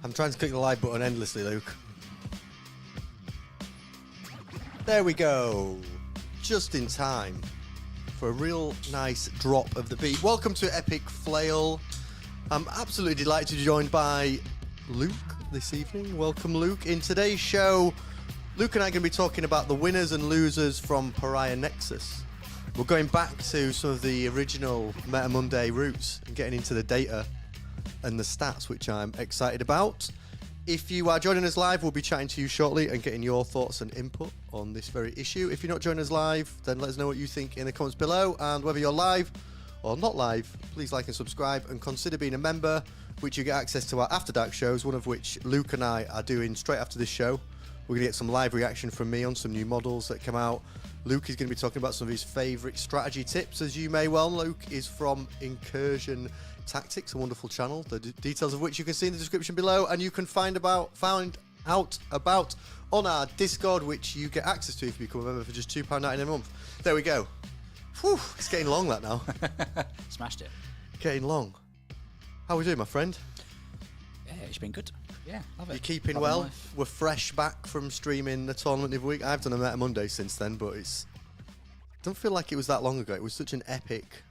I'm trying to click the live button endlessly, Luke. There we go. Just in time for a real nice drop of the beat. Welcome to Epic Flail. I'm absolutely delighted to be joined by Luke this evening. Welcome, Luke. In today's show, Luke and I are going to be talking about the winners and losers from Pariah Nexus. We're going back to some of the original Meta Monday roots and getting into the data and the stats, which I'm excited about. If you are joining us live, we'll be chatting to you shortly and getting your thoughts and input on this very issue. If you're not joining us live, then let us know what you think in the comments below. And whether you're live or not live, please like and subscribe and consider being a member, which you get access to our After Dark shows, one of which Luke and I are doing straight after this show. We're going to get some live reaction from me on some new models that come out. Luke is going to be talking about some of his favourite strategy tips. As you may well, Luke is from Incursion Tactics, a wonderful channel, the details of which you can see in the description below, and you can find out about on our Discord, which you get access to if you become a member for just £2.99 a month. There we go. Whew, it's getting long, that now. Smashed it. Getting long. How are we doing, my friend? Yeah, it's been good. Yeah, love it. You keeping Love well? life. We're fresh back from streaming the tournament of the week. I've done a Meta Monday since then, but I don't feel like it was that long ago. It was such an epic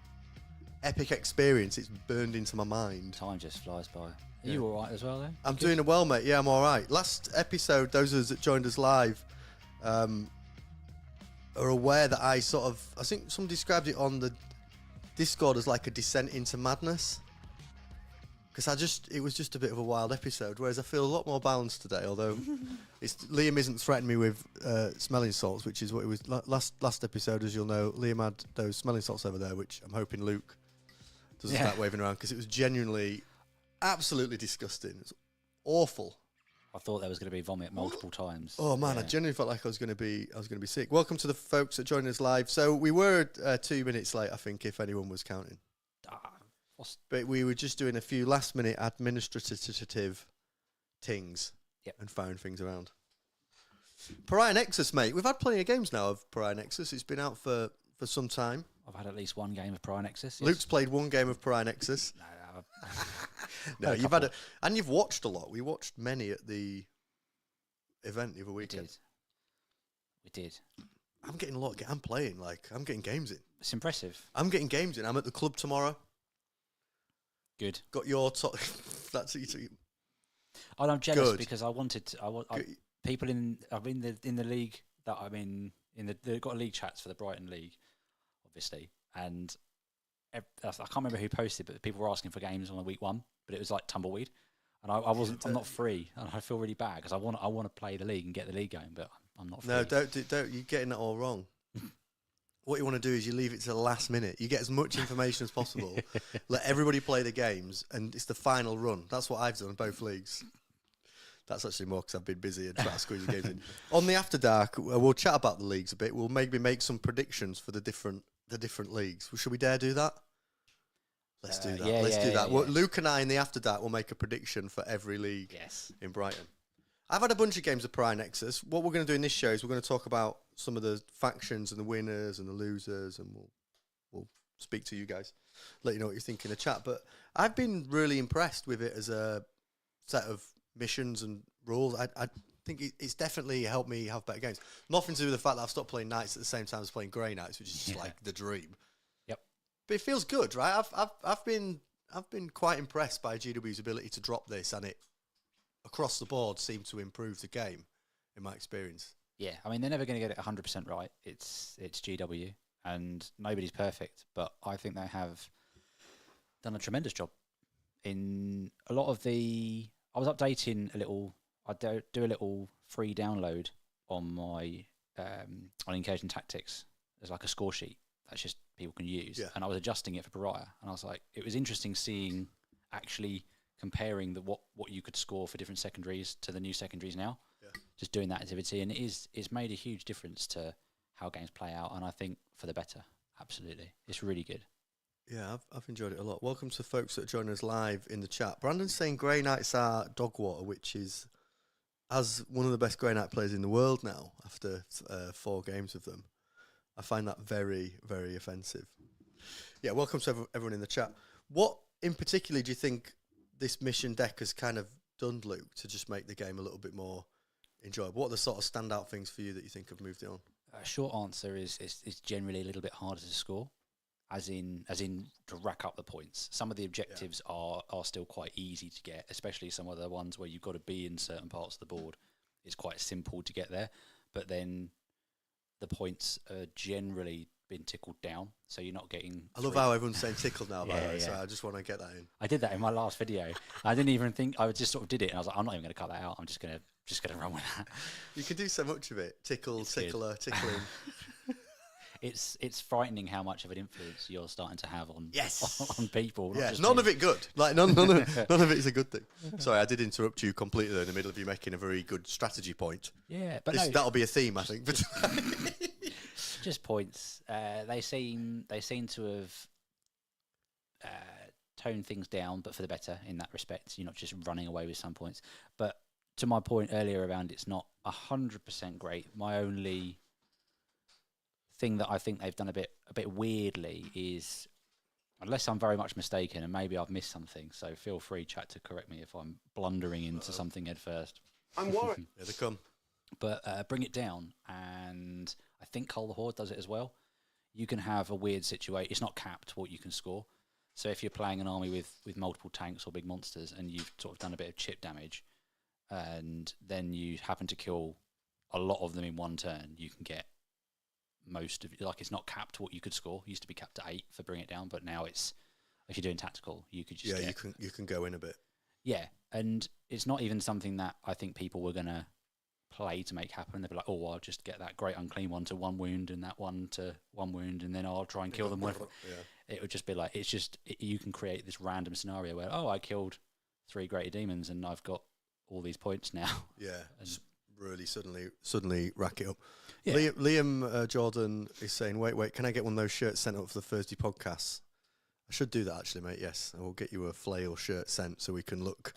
experience. It's burned into my mind. Time just flies by. Are you all right as well, though? I'm doing well, mate. Yeah, I'm all right. Last episode, those of us that joined us live are aware that I think someone described it on the Discord as like a descent into madness. Because it was just a bit of a wild episode, whereas I feel a lot more balanced today, although Liam isn't threatening me with smelling salts, which is what it was last episode, as you'll know. Liam had those smelling salts over there, which I'm hoping Luke doesn't start waving around, because it was genuinely absolutely disgusting. It's awful. I thought there was going to be vomit multiple times. Oh man, I genuinely felt like I was going to be sick. Welcome to the folks that joined us live. So we were 2 minutes late, I think, if anyone was counting. But we were just doing a few last-minute administrative things and firing things around. Pariah Nexus, mate. We've had plenty of games now of Pariah Nexus. It's been out for some time. I've had at least one game of Pariah Nexus. Yes. Luke's played one game of Pariah Nexus. No, you've had and you've watched a lot. We watched many at the event the other weekend. We did. I'm getting a lot. I'm playing. I'm getting games in. It's impressive. I'm getting games in. I'm at the club tomorrow. Good. Got your top. That's what you. Oh, I'm jealous because I wanted to. People in the league that I'm in they've got league chats for the Brighton League, obviously, and I can't remember who posted, but people were asking for games on the week one, but it was like tumbleweed, and I'm not free, and I feel really bad because I want to play the league and get the league going, but I'm not free. No, don't. You're getting it all wrong. What you want to do is you leave it to the last minute. You get as much information as possible. Let everybody play the games, and it's the final run. That's what I've done in both leagues. That's actually more because I've been busy and trying to squeeze the games in. On the After Dark, we'll chat about the leagues a bit. We'll maybe make some predictions for the different leagues. Should we dare do that? Let's do that. Let's do that. Well, Luke and I in the After Dark will make a prediction for every league in Brighton. I've had a bunch of games of Pariah Nexus. What we're going to do in this show is we're going to talk about some of the factions and the winners and the losers, and we'll speak to you guys, let you know what you think in the chat. But I've been really impressed with it as a set of missions and rules. I think it's definitely helped me have better games. Nothing to do with the fact that I've stopped playing Knights at the same time as playing Grey Knights, which is just like the dream. Yep. But it feels good, right? I've been quite impressed by GW's ability to drop this, and it across the board seemed to improve the game, in my experience. Yeah, I mean, they're never going to get it 100% right. It's GW, and nobody's perfect, but I think they have done a tremendous job. In a lot of I was updating a little, I do a little free download on my, on Incursion Tactics. There's like a score sheet that's just people can use. Yeah. And I was adjusting it for Pariah, and I was like, it was interesting seeing actually comparing what you could score for different secondaries to the new secondaries now. Yeah. Just doing that activity, and it's made a huge difference to how games play out, and I think for the better. Absolutely, it's really good. Yeah, I've enjoyed it a lot. Welcome to folks that join us live in the chat. Brandon's saying Grey Knights are dog water, which is, as one of the best Grey Knight players in the world now, after 4 games of them, I find that very, very offensive. Yeah, welcome to everyone in the chat. What in particular do you think this mission deck has kind of done, Luke, to just make the game a little bit more enjoyable? What are the sort of standout things for you that you think have moved it on? Short answer is it's generally a little bit harder to score, as in to rack up the points. Some of the objectives are still quite easy to get, especially some of the ones where you've got to be in certain parts of the board. It's quite simple to get there, but then the points are generally been tickled down, so you're not getting. I love how everyone's saying tickled now, by the way, yeah. so I just want to get that in. I did that in my last video. I didn't even think. I just sort of did it, and I was like, I'm not even going to cut that out. I'm just going to run with that. You can do so much of it. Tickle, tickler, tickling. It's frightening how much of an influence you're starting to have on on people. Yeah, none of it good. Like none of it is a good thing. Sorry, I did interrupt you completely in the middle of you making a very good strategy point. Yeah, but that'll be a theme, I think. But just points. They seem to have toned things down, but for the better in that respect. You're not just running away with some points. But to my point earlier around it's not 100% great. My only thing that I think they've done a bit weirdly is, unless I'm very much mistaken, and maybe I've missed something, so feel free, chat, to correct me if I'm blundering into something at first. I'm worried. Here they come. But bring it down, and I think Cull the Horde does it as well. You can have a weird situation. It's not capped what you can score. So if you're playing an army with multiple tanks or big monsters, and you've sort of done a bit of chip damage, and then you happen to kill a lot of them in one turn, you can get most of it. Like, it's not capped what you could score. It used to be capped at 8 for bring it down, but now it's, if you're doing tactical, you could just you can go in a bit. Yeah, and it's not even something that I think people were gonna play to make happen. They'd be like, oh, I'll just get that great unclean one to 1 wound and that one to 1 wound, and then I'll try and kill them with. It would just be like, you can create this random scenario where, oh, I killed 3 greater demons and I've got all these points now. Yeah, just really suddenly rack it up. Yeah. Liam Jordan is saying, wait, can I get one of those shirts sent up for the Thursday podcasts? I should do that actually, mate. Yes, I will get you a flail shirt sent so we can look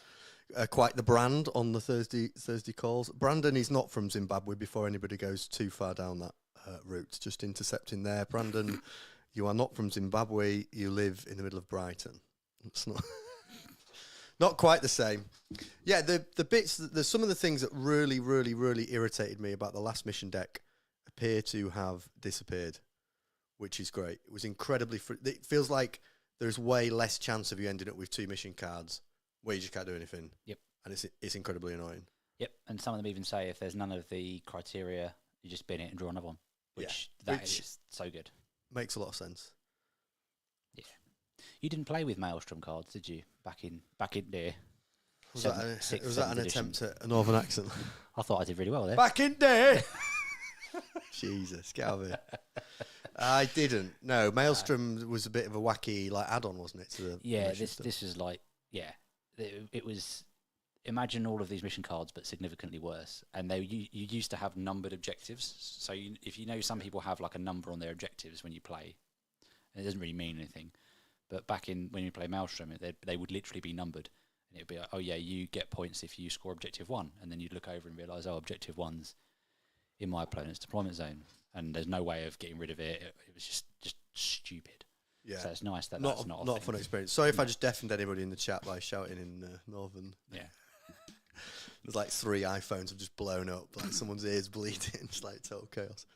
quite the brand on the Thursday calls. Brandon is not from Zimbabwe. Before anybody goes too far down that route, just intercepting there. Brandon, you are not from Zimbabwe. You live in the middle of Brighton. It's not not quite the same. Yeah, the bits. There's some of the things that really irritated me about the last mission deck appear to have disappeared, which is great. It was incredibly. It feels like there's way less chance of you ending up with 2 mission cards where you just can't do anything. Yep. And it's incredibly annoying. Yep. And some of them even say if there's none of the criteria, you just bin it and draw another one, which is so good. Makes a lot of sense. Yeah. You didn't play with Maelstrom cards, did you? Back in there. Was that an attempt at a northern accent? I thought I did really well there. Back in there. Jesus, get out of here. I didn't. No, Maelstrom was a bit of a wacky add-on, wasn't it? To the this is like it was. Imagine all of these mission cards, but significantly worse. And you used to have numbered objectives. So if you know, some people have like a number on their objectives when you play, and it doesn't really mean anything. But back when you play Maelstrom, they would literally be numbered, and it'd be like, oh yeah, you get points if you score objective 1, and then you'd look over and realise, oh, objective 1's in my opponent's deployment zone, and there's no way of getting rid of it. It was just stupid. Yeah, so it's nice that that's not a fun experience. Sorry if I just deafened anybody in the chat by shouting in Northern. Yeah. There's like 3 iPhones have just blown up, like someone's ears bleeding. It's like total chaos.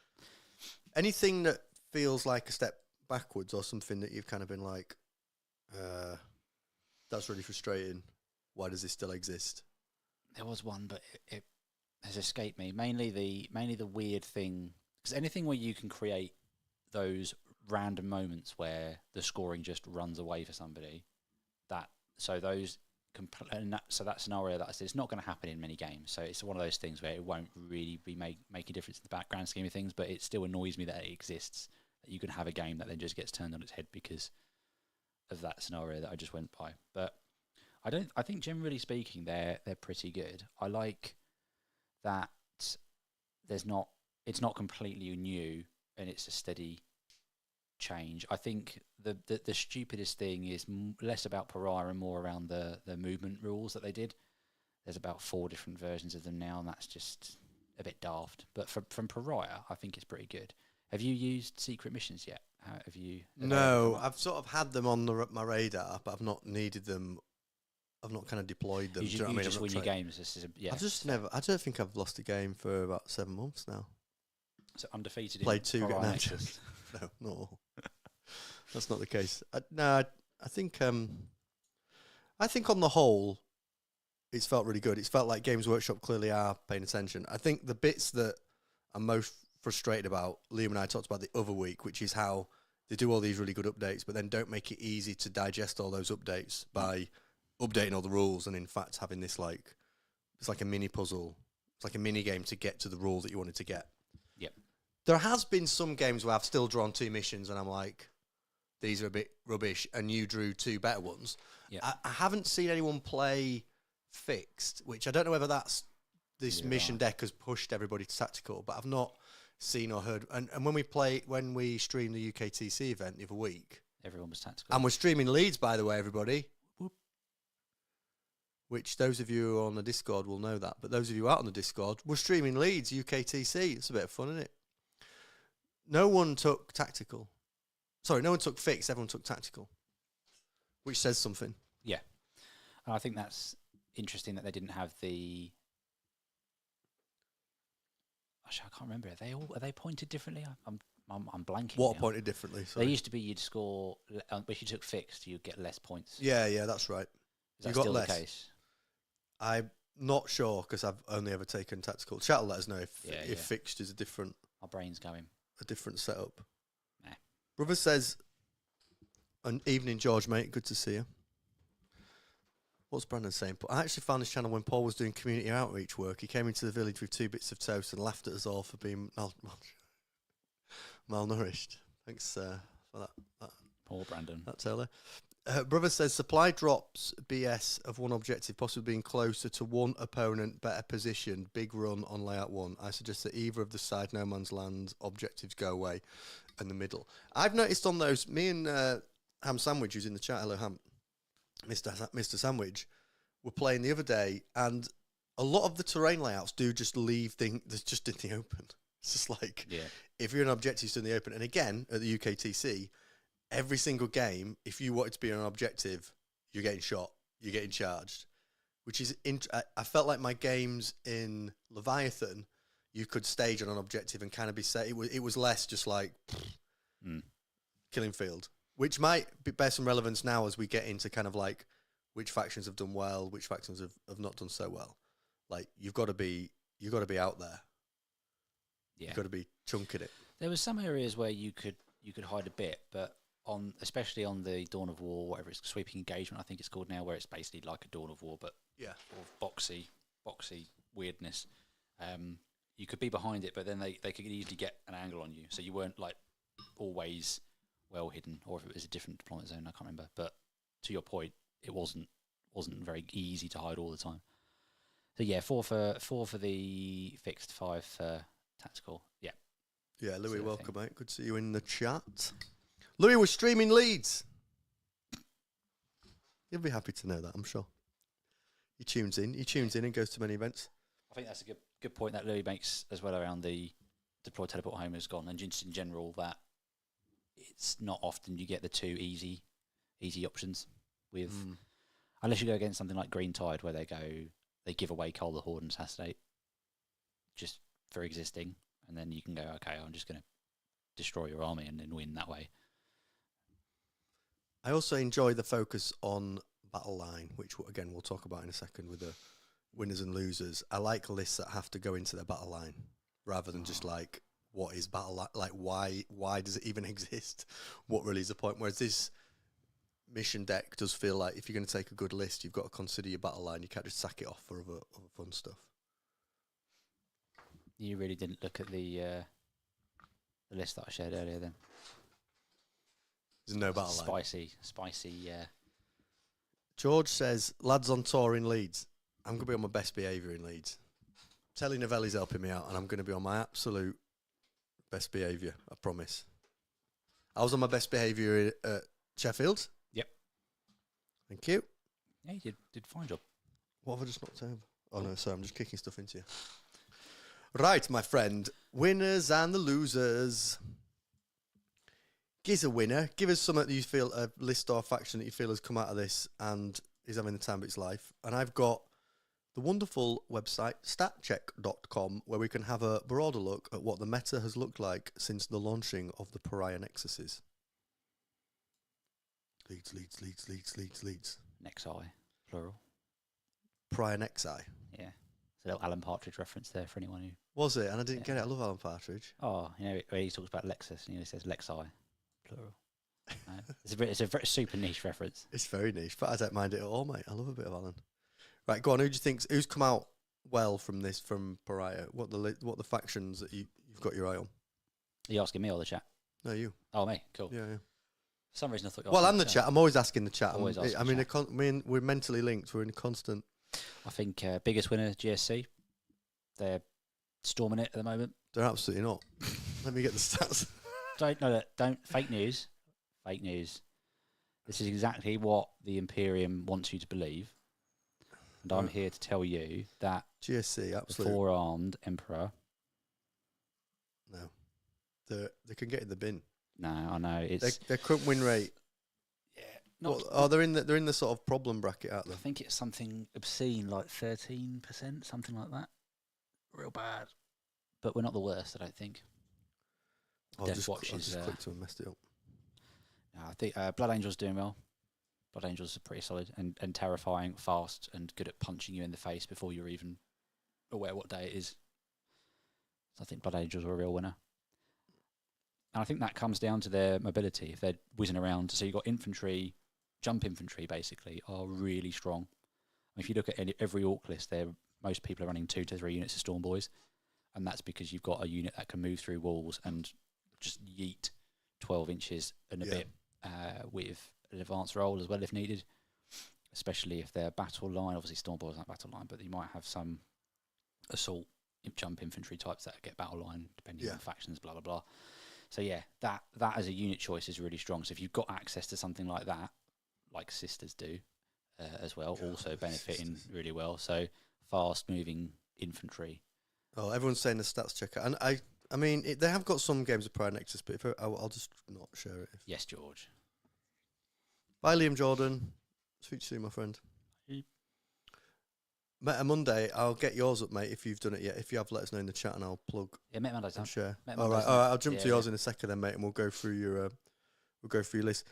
Anything that feels like a step backwards, or something that you've kind of been like, that's really frustrating. Why does this still exist? There was one, but it has escaped me. Mainly the weird thing, because anything where you can create those random moments where the scoring just runs away for somebody, that scenario, it's not going to happen in many games. So it's one of those things where it won't really be making a difference in the background scheme of things, but it still annoys me that it exists, that you can have a game that then just gets turned on its head because of that scenario that I just went by. But I think generally speaking they're pretty good. I like that it's not completely new and it's a steady change. I think the stupidest thing is less about Pariah and more around the movement rules that they did. There's about 4 different versions of them now, and that's just a bit daft. But from Pariah, I think it's pretty good. Have you used secret missions yet? Have you? No, I've sort of had them on my radar, but I've not needed them I've not kind of deployed them. You, Do you know what I mean? just I've win not your games. This is I've just never. I don't think I've lost a game for about 7 months now. So undefeated. Played two. Pariah No, Nexus. no, not all. That's not the case. I think. I think on the whole, it's felt really good. It's felt like Games Workshop clearly are paying attention. I think the bits that I'm most frustrated about, Liam and I talked about the other week, which is how they do all these really good updates, but then don't make it easy to digest all those updates by updating all the rules and in fact having this like, it's like a mini puzzle. It's like a mini game to get to the rule that you wanted to get. Yep. There has been some games where I've still drawn 2 missions and I'm like, these are a bit rubbish, and you drew 2 better ones. Yep. I haven't seen anyone play Fixed, which I don't know whether that's this mission deck has pushed everybody to tactical, but I've not seen or heard. And when we streamed the UKTC event the other week, everyone was tactical. and we're streaming Leeds, by the way, everybody. Whoop. Which those of you who are on the Discord will know that, but those of you out on the Discord, we're streaming Leeds UKTC. It's a bit of fun, isn't it? No one took tactical. Sorry, no one took Fixed. Everyone took tactical, which says something. Yeah, and I think that's interesting that they didn't have the. Actually, I can't remember. Are they pointed differently? I'm blanking. What now. pointed differently? Sorry. They used to be you'd score, if you took Fixed, you'd get less points. Yeah, that's right. Is that you got still less. the case? I'm not sure because I've only ever taken tactical. Chat will let us know if Fixed is a different brain's going. setup. Nah. Brother says, "An evening, George, mate. Good to see you." What's Brandon saying? I actually found this channel when Paul was doing community outreach work. He came into the village with 2 bits of toast and laughed at us all for being malnourished. Thanks for that. Poor Brandon. That Taylor. Brother says, supply drops BS of one objective, possibly being closer to one opponent, better position, big run on layout 1. I suggest that either of the side no man's land objectives go away in the middle. I've noticed on those, me and Ham Sandwich, who's in the chat, hello Ham, Mr. Sandwich, were playing the other day, and a lot of the terrain layouts do just leave things just in the open. It's just like, if you're an objective in the open, and again, at the UKTC, every single game, if you wanted to be on an objective, you're getting shot, you're getting charged, which is, I felt like my games in Leviathan, you could stage on an objective and kind of be set. It was less just like killing field, which might bear some relevance now as we get into kind of like which factions have done well, which factions have not done so well. Like you've got to be out there. Yeah, you've got to be chunking it. There was some areas where you could hide a bit, but especially on the Dawn of War, whatever it's Sweeping Engagement, I think it's called now, where it's basically like a Dawn of War, but sort of boxy weirdness. You could be behind it, but then they could easily get an angle on you, so you weren't like always well hidden, or if it was a different deployment zone, I can't remember. But to your point, it wasn't very easy to hide all the time. So yeah, 4 for the Fixed, 5 for tactical. Yeah. Yeah, Louis, welcome, mate. Good to see you in the chat. Louis was streaming Leeds. You'll be happy to know that, I'm sure. He tunes in and goes to many events. I think that's a good point that Louis makes as well around the deploy, teleport home has gone, and just in general that it's not often you get the 2 easy options with unless you go against something like Green Tide where they give away Cull the Horde and Assassinate just for existing, and then you can go, okay, I'm just going to destroy your army and then win that way. I also enjoy the focus on battle line, which again we'll talk about in a second with the winners and losers. I like lists that have to go into their battle line rather than just like, what is battle line? Like why does it even exist? What really is the point? Whereas this mission deck does feel like if you're going to take a good list, you've got to consider your battle line. You can't just sack it off for other fun stuff. You really didn't look at the list that I shared earlier then. There's no battle line. Spicy. George says, lads on tour in Leeds. I'm going to be on my best behaviour in Leeds. Telly Novelli's helping me out, and I'm going to be on my absolute best behaviour, I promise. I was on my best behaviour at Sheffield. Yep. Thank you. Yeah, you did a fine job. What have I just knocked over? Oh, no, sorry, I'm just kicking stuff into you. Right, my friend. Winners and the losers. Give us a winner. Give us something that you feel, a list or faction that you feel has come out of this and is having the time of its life. And I've got the wonderful website statcheck.com, where we can have a broader look at what the meta has looked like since the launching of the Pariah Nexuses. Leads. Nexi, plural. Pariah Nexi. Yeah. It's a little Alan Partridge reference there for anyone who... Was it? And I didn't get it. I love Alan Partridge. Oh, you know, where he talks about Lexus and he says Lexi, plural. It's a very super niche reference. It's very niche, but I don't mind it at all, mate. I love a bit of Alan. Right, go on. Who do you think who's come out well from Pariah? What the factions that you've got your eye on? Are you asking me or the chat? No, you. Oh, me. Cool. Yeah. For some reason I thought. Well, I'm the chat. I'm always asking the chat. Always asking the chat. We're mentally linked. We're in a constant. I think biggest winner GSC. They're storming it at the moment. They're absolutely not. Let me get the stats. Don't fake news. Fake news. This is exactly what the Imperium wants you to believe. And I'm here to tell you that GSC, absolutely. The four-armed Emperor. No. They can get in the bin. No, I know. It's their current win rate. Yeah. They're in the sort of problem bracket, aren't they? I think it's something obscene, like 13%, something like that. Real bad. But we're not the worst, I don't think. I just clicked and messed it up. No, I think Blood Angel's doing well. Blood Angels are pretty solid and terrifying, fast, and good at punching you in the face before you're even aware what day it is. So I think Blood Angels are a real winner. And I think that comes down to their mobility. If they're whizzing around, so you've got infantry, jump infantry basically, are really strong. If you look at every Orc list, most people are running 2 to 3 units of Storm Boys, and that's because you've got a unit that can move through walls and just yeet 12 inches and a bit with an advanced roll as well if needed, especially if they're battle line. Obviously, Storm Boys aren't battle line, but you might have some assault jump infantry types that get battle line depending on factions, blah, blah, blah. So yeah, that as a unit choice is really strong. So if you've got access to something like that, like Sisters do as well, also benefiting really well. So fast moving infantry. Oh, everyone's saying the stats checker, and I mean they have got some games of Pariah Nexus, but I'll just not share it. Yes, George. Bye, Liam Jordan. Sweet to see you, my friend. Meta Monday, I'll get yours up, mate, if you've done it yet. If you have, let us know in the chat and I'll plug. Yeah, Meta Monday's and share. All right, I'll jump to yours in a second then, mate, and we'll go through your list.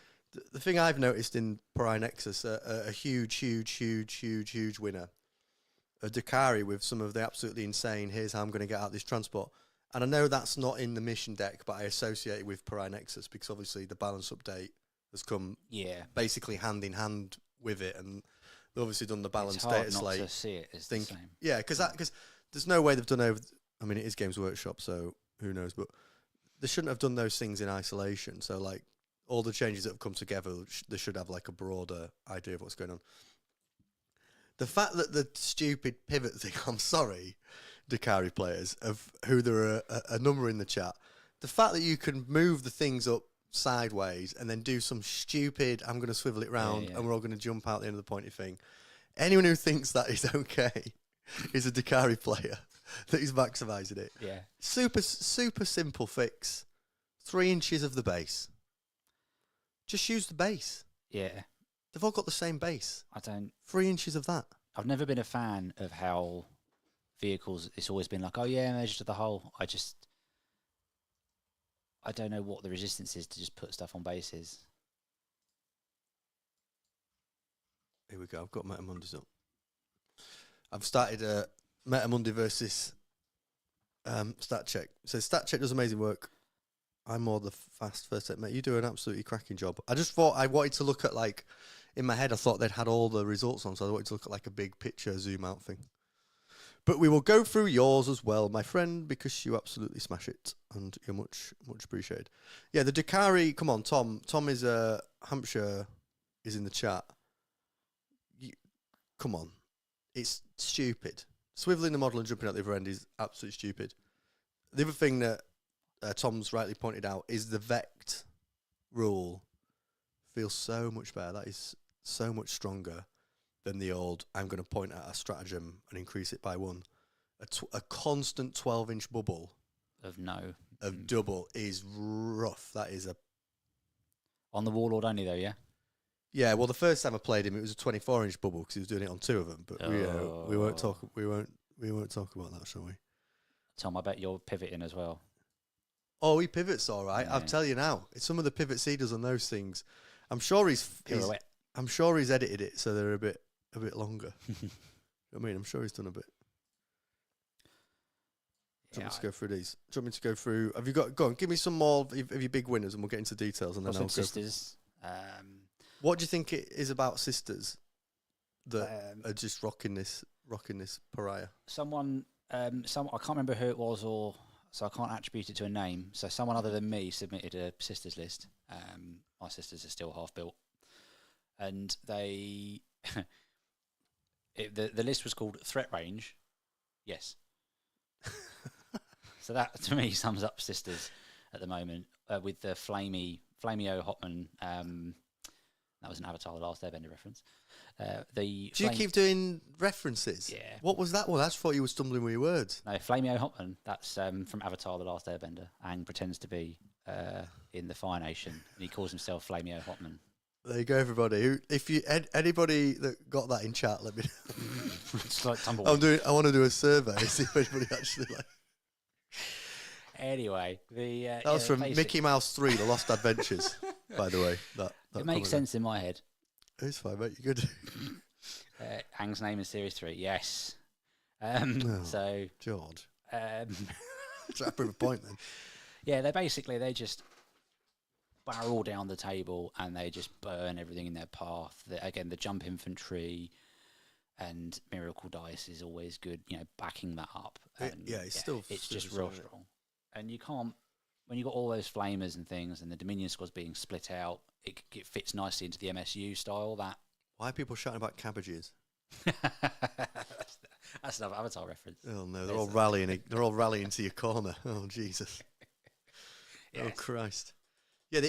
The thing I've noticed in Pariah Nexus, a huge winner, a Dakari with some of the absolutely insane, here's how I'm going to get out this transport. And I know that's not in the mission deck, but I associate it with Pariah Nexus because obviously the balance update has come basically hand in hand with it, and they've obviously done the balance data slate. To see it as the same. Yeah, because there's no way they've done over. I mean, it is Games Workshop, so who knows? But they shouldn't have done those things in isolation. So like all the changes that have come together, they should have like a broader idea of what's going on. The fact that the stupid pivot thing, I'm sorry, Dakari players, of who there are a number in the chat, the fact that you can move the things up sideways and then do some stupid, I'm going to swivel it round and we're all going to jump out the end of the pointy thing. Anyone who thinks that is okay is a Dakari player that is maximising it. Yeah. Super simple fix. 3 inches of the base. Just use the base. Yeah. They've all got the same base. 3 inches of that. I've never been a fan of how vehicles, it's always been like, oh yeah, measure to the hull. I don't know what the resistance is to just put stuff on bases. Here we go. I've got Meta Mondays up. I've started Meta Monday versus Stat Check. So Stat Check does amazing work. I'm more the fast first set, mate. You do an absolutely cracking job. I just thought I wanted to look at, like, in my head, I thought they'd had all the results on, so I wanted to look at like a big picture zoom out thing. But we will go through yours as well, my friend, because you absolutely smash it, and you're much appreciated. Yeah, the Dakari, come on, Tom. Tom is Hampshire is in the chat. Come on. It's stupid. Swiveling the model and jumping out the other end is absolutely stupid. The other thing that Tom's rightly pointed out is the Vect rule feels so much better. That is so much stronger than the old, I'm going to point at a stratagem and increase it by 1. A constant 12-inch bubble of double is rough. That is a... On the Warlord only, though, yeah? Yeah, well, the first time I played him, it was a 24-inch bubble because he was doing it on 2 of them. But we won't talk. We won't talk about that, shall we? Tom, I bet you're pivoting as well. Oh, he pivots all right. Yeah. I'll tell you now. It's some of the pivots he does on those things. I'm sure he's edited it so they're a bit longer. I mean, I'm sure he's done a bit. Do you want me to go through these? Do you want me to go through? Have you got? Go on, give me some more of your big winners, and we'll get into details. And then I'll go. Sisters. What do you think it is about sisters that are just rocking this pariah? Someone, I can't remember who it was, so I can't attribute it to a name. So someone other than me submitted a sisters list. My sisters are still half built, and they, the list was called Threat Range. Yes. So that to me sums up sisters at the moment with the Flamio Hotman. That was an Avatar: The Last Airbender reference. Do you keep doing references? Yeah. What was that one? I just thought you were stumbling with your words. No, Flamio Hotman. That's from Avatar: The Last Airbender. Aang pretends to be in the Fire Nation, and he calls himself Flamio Hotman. There you go, everybody. If you anybody that got that in chat, let me know. It's like tumbleweed. I want to do a survey, see if anybody actually like. Anyway, that was from Mickey Mouse 3: The Lost Adventures. By the way, that it makes sense in my head. It's fine, mate. You're good. Aang's name in Series 3. Yes. So George. Try to prove a point then. Yeah, they just barrel down the table and they just burn everything in their path. Again, the jump infantry and miracle dice is always good. Backing that up. And it's just real strong. And you can't, when you got all those flamers and things, and the Dominion squad's being split out, it fits nicely into the MSU style. Why are people shouting about cabbages? That's another Avatar reference. Oh no, they're all rallying. They're all rallying to your corner. Oh Jesus. Yes. Oh Christ. Yeah,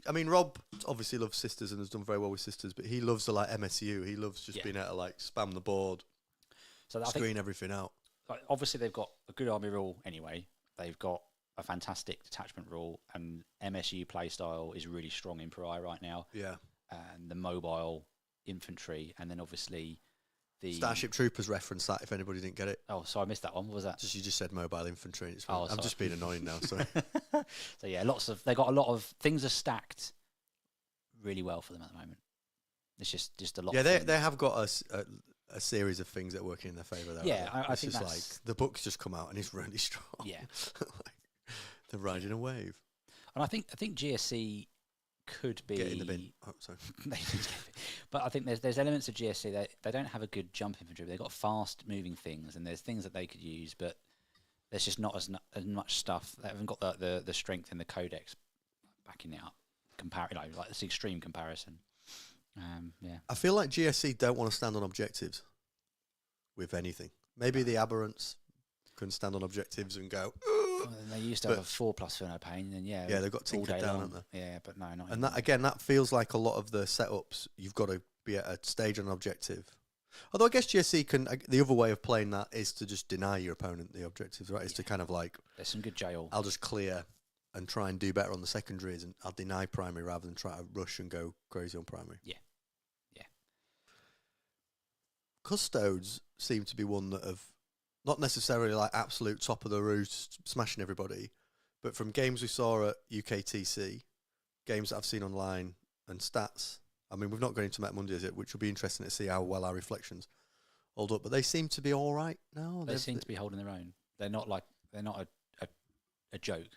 I mean, Rob obviously loves sisters and has done very well with sisters, but he loves the MSU. He loves just being able to spam the board, so screen everything out. Obviously, they've got a good army rule anyway. They've got a fantastic detachment rule, and MSU playstyle is really strong in Pariah right now. Yeah. And the mobile infantry, and then obviously the Starship Troopers reference that if anybody didn't get it. Oh, so I missed that one. What was that? You just said mobile infantry. It's I'm just being annoying now. Sorry. So yeah, they got a lot of things are stacked really well for them at the moment. It's just a lot. Yeah, they have got a series of things that are working in their favour. Yeah, I think that's like the book's just come out and it's really strong. Yeah, they're riding a wave. And I think GSC could be get in the bin. Oh, sorry. But I think there's elements of GSC that they don't have a good jump infantry. They've got fast moving things, and there's things that they could use, but there's just not as much stuff. They haven't got the strength in the codex backing it up. Like this extreme comparison. Yeah, I feel like GSC don't want to stand on objectives with anything. Maybe the Aberrants can stand on objectives and go. Well, they used to have a 4+ for no pain, and yeah, they've got tinkered down, haven't they? Yeah, but no, not. And that feels like a lot of the setups. You've got to be at a stage on an objective. Although I guess GSC can. The other way of playing that is to just deny your opponent the objectives, right? Is to kind of there's some good jail. I'll just clear and try and do better on the secondaries, and I'll deny primary rather than try to rush and go crazy on primary. Yeah. Custodes seem to be one that have not necessarily absolute top of the roost smashing everybody, but from games we saw at UKTC, games that I've seen online and stats. I mean, we've not gone into Met Mondays yet, which will be interesting to see how well our reflections hold up. But they seem to be all right now. They seem to be holding their own. They're not a joke.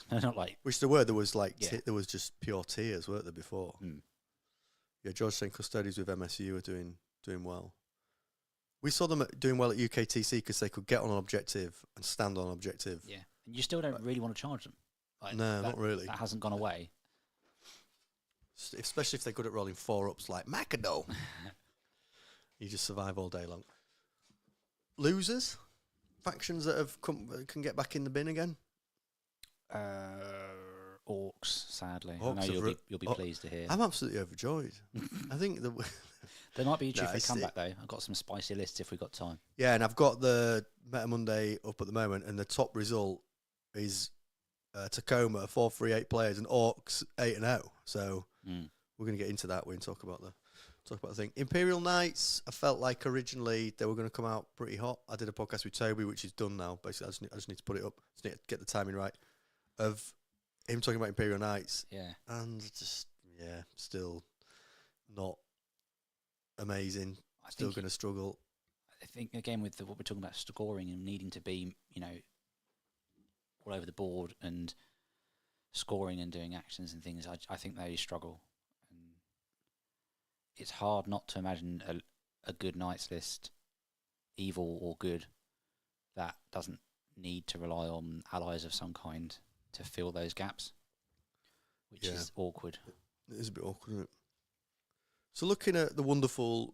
They're not like which there were. There was there was just pure tears, weren't there before? Mm. Yeah, George saying Custodes with MSU are doing well. We saw them doing well at UKTC because they could get on an objective and stand on an objective. Yeah, and you still don't really want to charge them. No, not really. That hasn't gone away. Especially if they're good at rolling 4-ups like Macado. You just survive all day long. Losers? Factions that can get back in the bin again? Orks, sadly. Orks, I know you'll be pleased to hear. I'm absolutely overjoyed. I think there might be a cheeky comeback though. I've got some spicy lists if we've got time. Yeah, and I've got the Meta Monday up at the moment, and the top result is Tacoma 438 players and Orks 8-0. So we're going to get into that when we talk about the thing. Imperial Knights, I felt like originally they were going to come out pretty hot. I did a podcast with Toby, which is done now. Basically, I just need to put it up. Just need to get the timing right of him talking about Imperial Knights. Yeah. And just, still not amazing. Still going to struggle. I think, again, with what we're talking about, scoring and needing to be, all over the board and scoring and doing actions and things, I think they struggle. And it's hard not to imagine a good Knights list, evil or good, that doesn't need to rely on allies of some kind to fill those gaps, which is awkward. It is a bit awkward, isn't it? So looking at the wonderful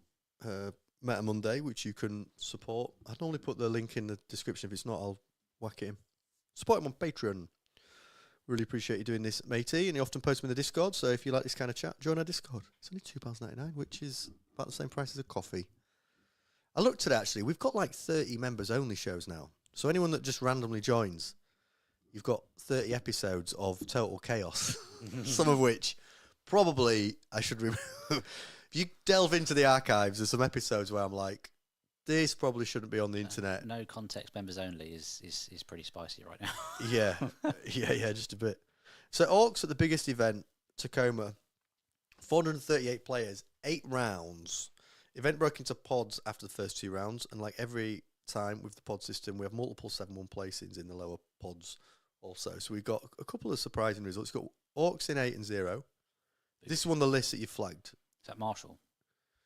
Meta Monday, which you can support, I'd normally put the link in the description. If it's not, I'll whack it in. Support him on Patreon. Really appreciate you doing this, matey. And you often post them in the Discord, so if you like this kind of chat, join our Discord. It's only £2.99, which is about the same price as a coffee. I looked at it, actually. We've got like 30 members-only shows now. So anyone that just randomly joins, you've got 30 episodes of total chaos, some of which probably I should remove. If you delve into the archives, there's some episodes where I'm like, this probably shouldn't be on the internet. No context, members only is pretty spicy right now. yeah, just a bit. So Orks at the biggest event, Tacoma, 438 players, 8 rounds. Event broke into pods after the first 2 rounds, and like every time with the pod system, we have multiple 7-1 placings in the lower pods also. So we've got a couple of surprising results. We've got Orks in 8 and 0. This is one of the lists that you flagged. Is that Marshall?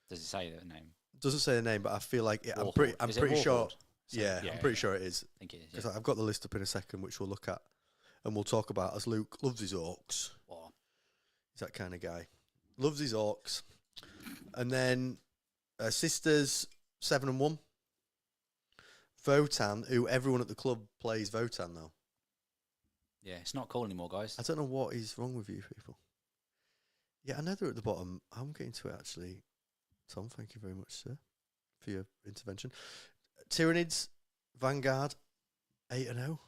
Does it say the name? Doesn't say the name, but I feel like I'm pretty sure. I'm pretty sure it is. I think it is. Because I've got the list up in a second, which we'll look at and we'll talk about. As Luke loves his Orks. Wow. He's that kind of guy. Loves his Orks. And then Sisters 7 and 1. Votan, who everyone at the club plays Votan now. Yeah, it's not cool anymore, guys. I don't know what is wrong with you people. Yeah, I know they're at the bottom. I'm getting to it, actually. Tom, thank you very much, sir, for your intervention. Tyranids, Vanguard, 8 and 0.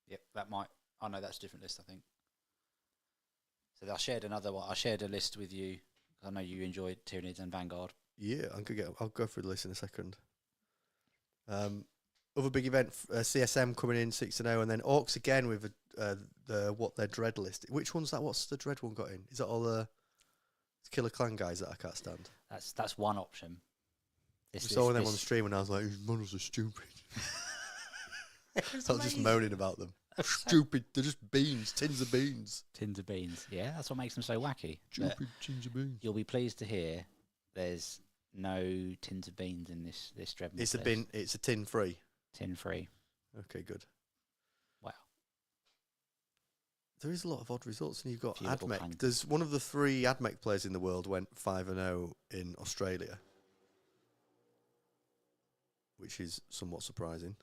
Yep, that might. Oh no, that's a different list, I think. So I shared another one. I shared a list with you. I know you enjoyed Tyranids and Vanguard. Yeah, I'll go through the list in a second. Other big event, CSM coming in 6 and 0, and then Orks again with their dread list. Which one's that? What's the dread one got in? Is that all the Killer Clan guys that I can't stand? That's one option. I saw them on the stream and I was like, these models are stupid. I was just moaning about them. Stupid. They're just beans, tins of beans. Tins of beans. Yeah, that's what makes them so wacky. Stupid tins of beans. You'll be pleased to hear there's no tins of beans in this Dreadnought. It's a bin. It's a tin free. Tin free. Okay, good. Wow. There is a lot of odd results, and you've got Admech. There's one of the 3 Admech players in the world went 5 and 0 in Australia, which is somewhat surprising.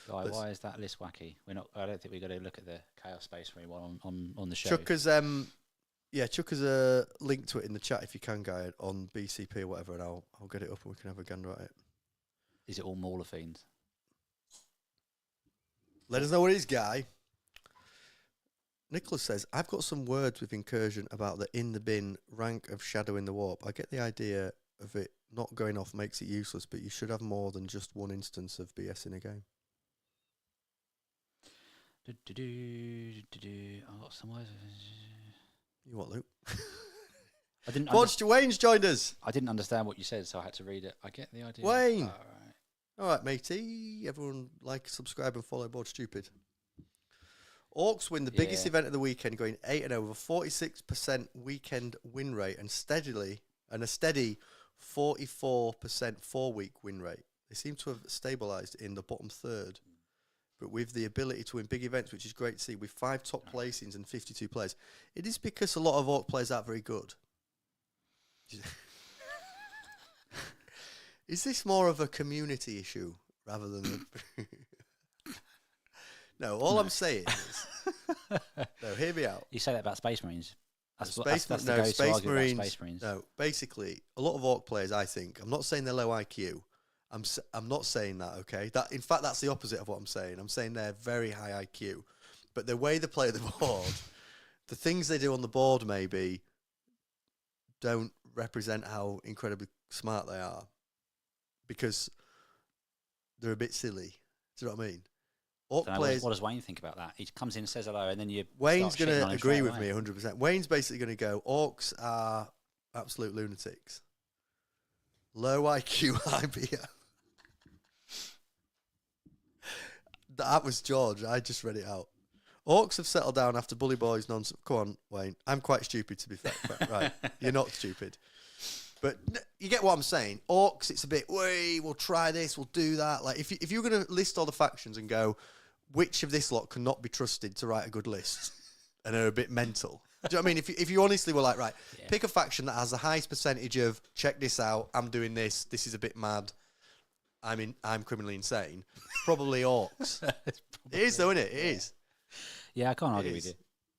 Why is that list wacky? I don't think we're going to look at the Chaos Space Marine one on the show. Chuck has a link to it in the chat if you can, Guy, on BCP or whatever, and I'll get it up and we can have a gander at it. Is it all Mauler Fiends? Let us know what it is, Guy. Nicholas says, I've got some words with Incursion about the in the bin rank of Shadow in the Warp. I get the idea of it not going off makes it useless, but you should have more than just one instance of BS in a game. I've got some words. You what, Luke? I didn't. Wayne's joined us. I didn't understand what you said, so I had to read it. I get the idea. Wayne. All right, matey. Everyone like, subscribe, and follow Board Stupid. Orks win the biggest event of the weekend, going 8 and 0 with a 46% weekend win rate and a steady 44% 4-week win rate. They seem to have stabilised in the bottom third, but with the ability to win big events, which is great to see, with 5 top placings and 52 players. It is because a lot of Orc players aren't very good. Is this more of a community issue rather than No, all I'm saying is... No, hear me out. You say that about Space Marines. Space Marines. No, basically, a lot of Orc players, I think, I'm not saying they're low IQ. I'm not saying that, okay? In fact, that's the opposite of what I'm saying. I'm saying they're very high IQ. But the way they play the board, the things they do on the board maybe don't represent how incredibly smart they are, because they're a bit silly. Do you know what I mean? Orc players. What does Wayne think about that? He comes in and says hello, and then you. Wayne's going to agree with me 100%. Wayne's basically going to go, Orcs are absolute lunatics. Low IQ, high BO. That was George. I just read it out. Orcs have settled down after Bully Boys nonsense. Come on, Wayne. I'm quite stupid, to be fair. Right. You're not stupid. But you get what I'm saying. Orcs, it's a bit, we'll try this, we'll do that. Like, if you're going to list all the factions and go, which of this lot cannot be trusted to write a good list and are a bit mental. Do you know what I mean? If you honestly were like, right, pick a faction that has the highest percentage of, check this out, I'm doing this is a bit mad, I'm criminally insane. Probably Orcs. It is though, isn't it? It is. Yeah, I can't argue with you.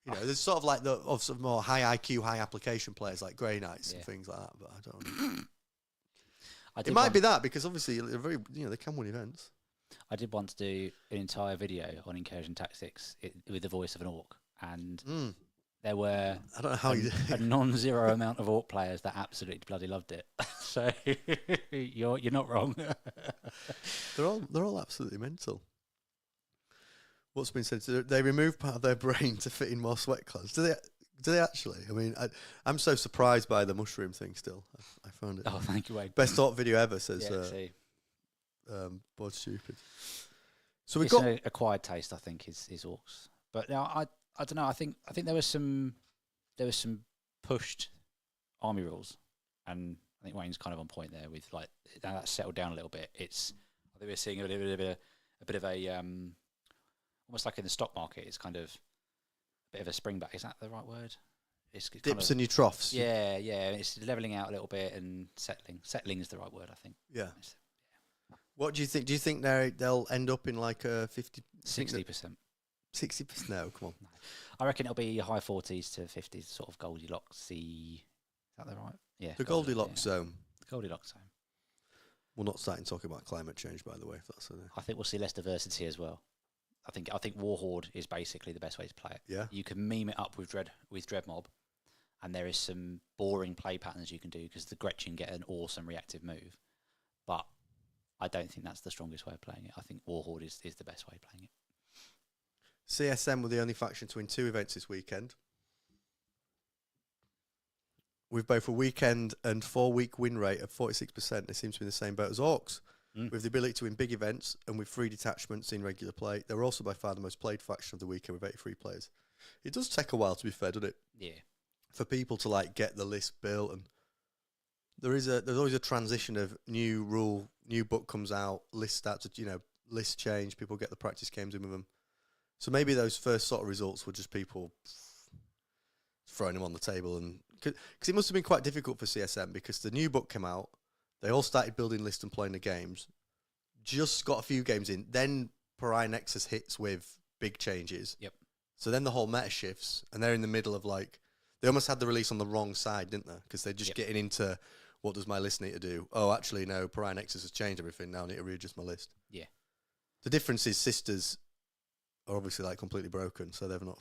You know, there's sort of like the of some more high IQ, high application players like Grey Knights and things like that, but I don't know. It might be that, because obviously they're very, they can win events. I did once do an entire video on Incursion Tactics with the voice of an Orc, and there were I don't know how a non-zero amount of Orc players that absolutely bloody loved it. So you're not wrong. They're all absolutely mental. What's been said? They remove part of their brain to fit in more sweat glands. Do they actually? I mean, I'm so surprised by the mushroom thing still. I found it. Oh, thank you, Wayne. Best thought video ever, says Bod's stupid. So we've got an acquired taste, I think, is Orcs. But now I don't know. I think there was some pushed army rules, and I think Wayne's kind of on point there with like now that's settled down a little bit. I think we're seeing a bit of a almost like in the stock market. It's kind of a bit of a springback. Is that the right word? It's dips kind of, and your troughs. Yeah. It's leveling out a little bit and settling. Settling is the right word, I think. Yeah. What do you think? Do you think they'll end up in like a 60%? 60%? No, come on. No. I reckon it'll be high 40s to 50s, sort of Goldilocks. Is that the right? Yeah. The Goldilocks zone. The Goldilocks zone. We're not starting talking about climate change, by the way. If that's I think we'll see less diversity as well. I think Warhorde is basically the best way to play it. Yeah. You can meme it up with Dreadmob, and there is some boring play patterns you can do because the Gretchen get an awesome reactive move, but I don't think that's the strongest way of playing it. I think Warhorde is the best way of playing it. CSM were the only faction to win 2 events this weekend, with both a weekend and 4-week win rate of 46%. They seem to be in the same boat as Orcs. With the ability to win big events and with 3 detachments in regular play. They're also by far the most played faction of the weekend with 83 players. It does take a while, to be fair, doesn't it? Yeah. For people to like get the list built, and there's always a transition of new book comes out, list starts to, list change, people get the practice games in with them. So maybe those first sort of results were just people throwing them on the table, and because it must have been quite difficult for CSM because the new book came out. They all started building lists and playing the games. Just got a few games in. Then Pariah Nexus hits with big changes. Yep. So then the whole meta shifts, and they're in the middle of they almost had the release on the wrong side, didn't they? Because they're just getting into, what does my list need to do? Oh, actually, no, Pariah Nexus has changed everything. Now I need to readjust my list. Yeah. The difference is Sisters are obviously completely broken, so they've not.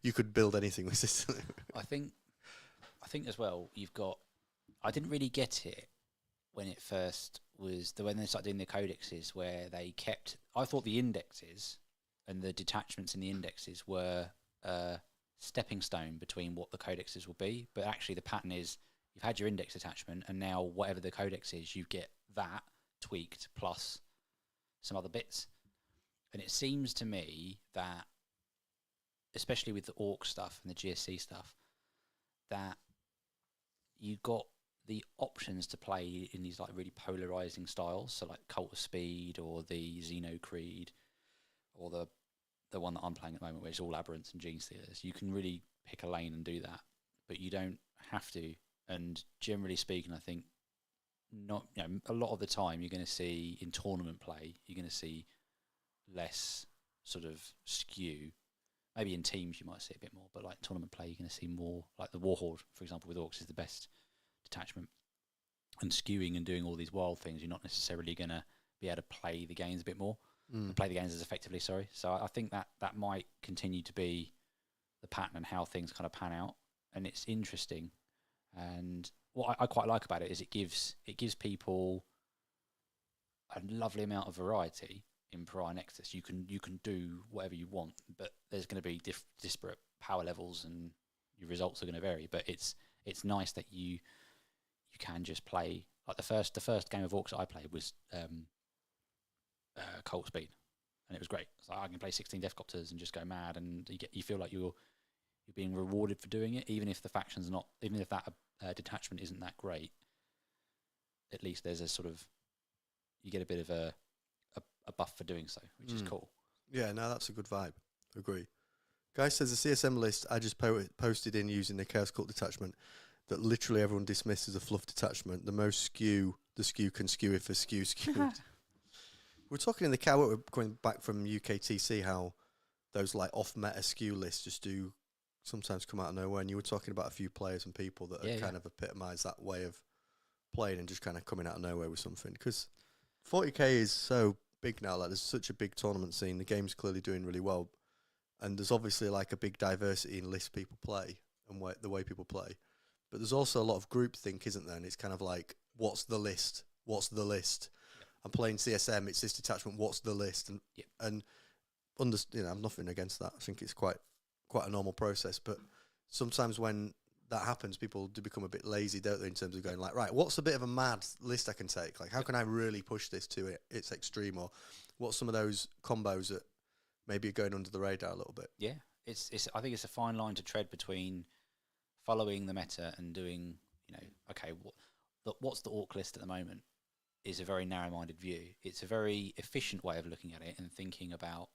You could build anything with Sisters. I think as well, you've got. I didn't really get it when it first was when they started doing the codexes, where they kept. I thought the indexes and the detachments in the indexes were a stepping stone between what the codexes will be, but actually the pattern is you've had your index attachment, and now whatever the codex is, you get that tweaked plus some other bits. And it seems to me that, especially with the Orc stuff and the GSC stuff, that you got the options to play in these really polarizing styles, so like Cult of Speed or the Xeno Creed or the one that I'm playing at the moment, where it's all Aberrants and Gene Stealers. You can really pick a lane and do that, but you don't have to. And generally speaking, I think not. A lot of the time you're going to see in tournament play, you're going to see less sort of skew. Maybe in teams you might see a bit more, but tournament play you're going to see more. Like the Warhorde, for example, with Orcs is the best detachment, and skewing and doing all these wild things, you're not necessarily going to be able to play the games a bit more, play the games as effectively, sorry. So I think that might continue to be the pattern and how things kind of pan out, and it's interesting And what I quite like about it is it gives people a lovely amount of variety in Pariah Nexus. You can do whatever you want, but there's going to be disparate power levels and your results are going to vary. But it's nice that you can just play like the first game of Orcs that I played was Colt Speed, and it was great. So I can play 16 Deathcopters and just go mad, and you feel like you're being rewarded for doing it, even if the faction's not, even if that detachment isn't that great. At least there's a sort of, you get a bit of a buff for doing so, which is cool. Yeah, no, that's a good vibe. Agree. Guy says the CSM list I just posted in using the Chaos Cult detachment that literally everyone dismisses a fluff detachment. The most skew, the skew can skew if a skew skewed. We're talking in the cow. We're going back from UKTC how those like off meta skew lists just do sometimes come out of nowhere. And you were talking about a few players and people that kind of epitomise that way of playing and just kind of coming out of nowhere with something. Because 40k is so big now. Like there's such a big tournament scene. The game's clearly doing really well, and there's obviously like a big diversity in lists people play and the way people play. But there's also a lot of groupthink, isn't there? And it's kind of like, what's the list? What's the list? I'm playing CSM. It's this detachment. What's the list? And I'm nothing against that. I think it's quite a normal process. But sometimes when that happens, people do become a bit lazy, don't they? In terms of going like, right, what's a bit of a mad list I can take? Like, how can I really push this to its extreme? Or what's some of those combos that maybe are going under the radar a little bit? Yeah, it's. I think it's a fine line to tread between following the meta and doing, okay, what's the orc list at the moment is a very narrow-minded view. It's a very efficient way of looking at it and thinking about,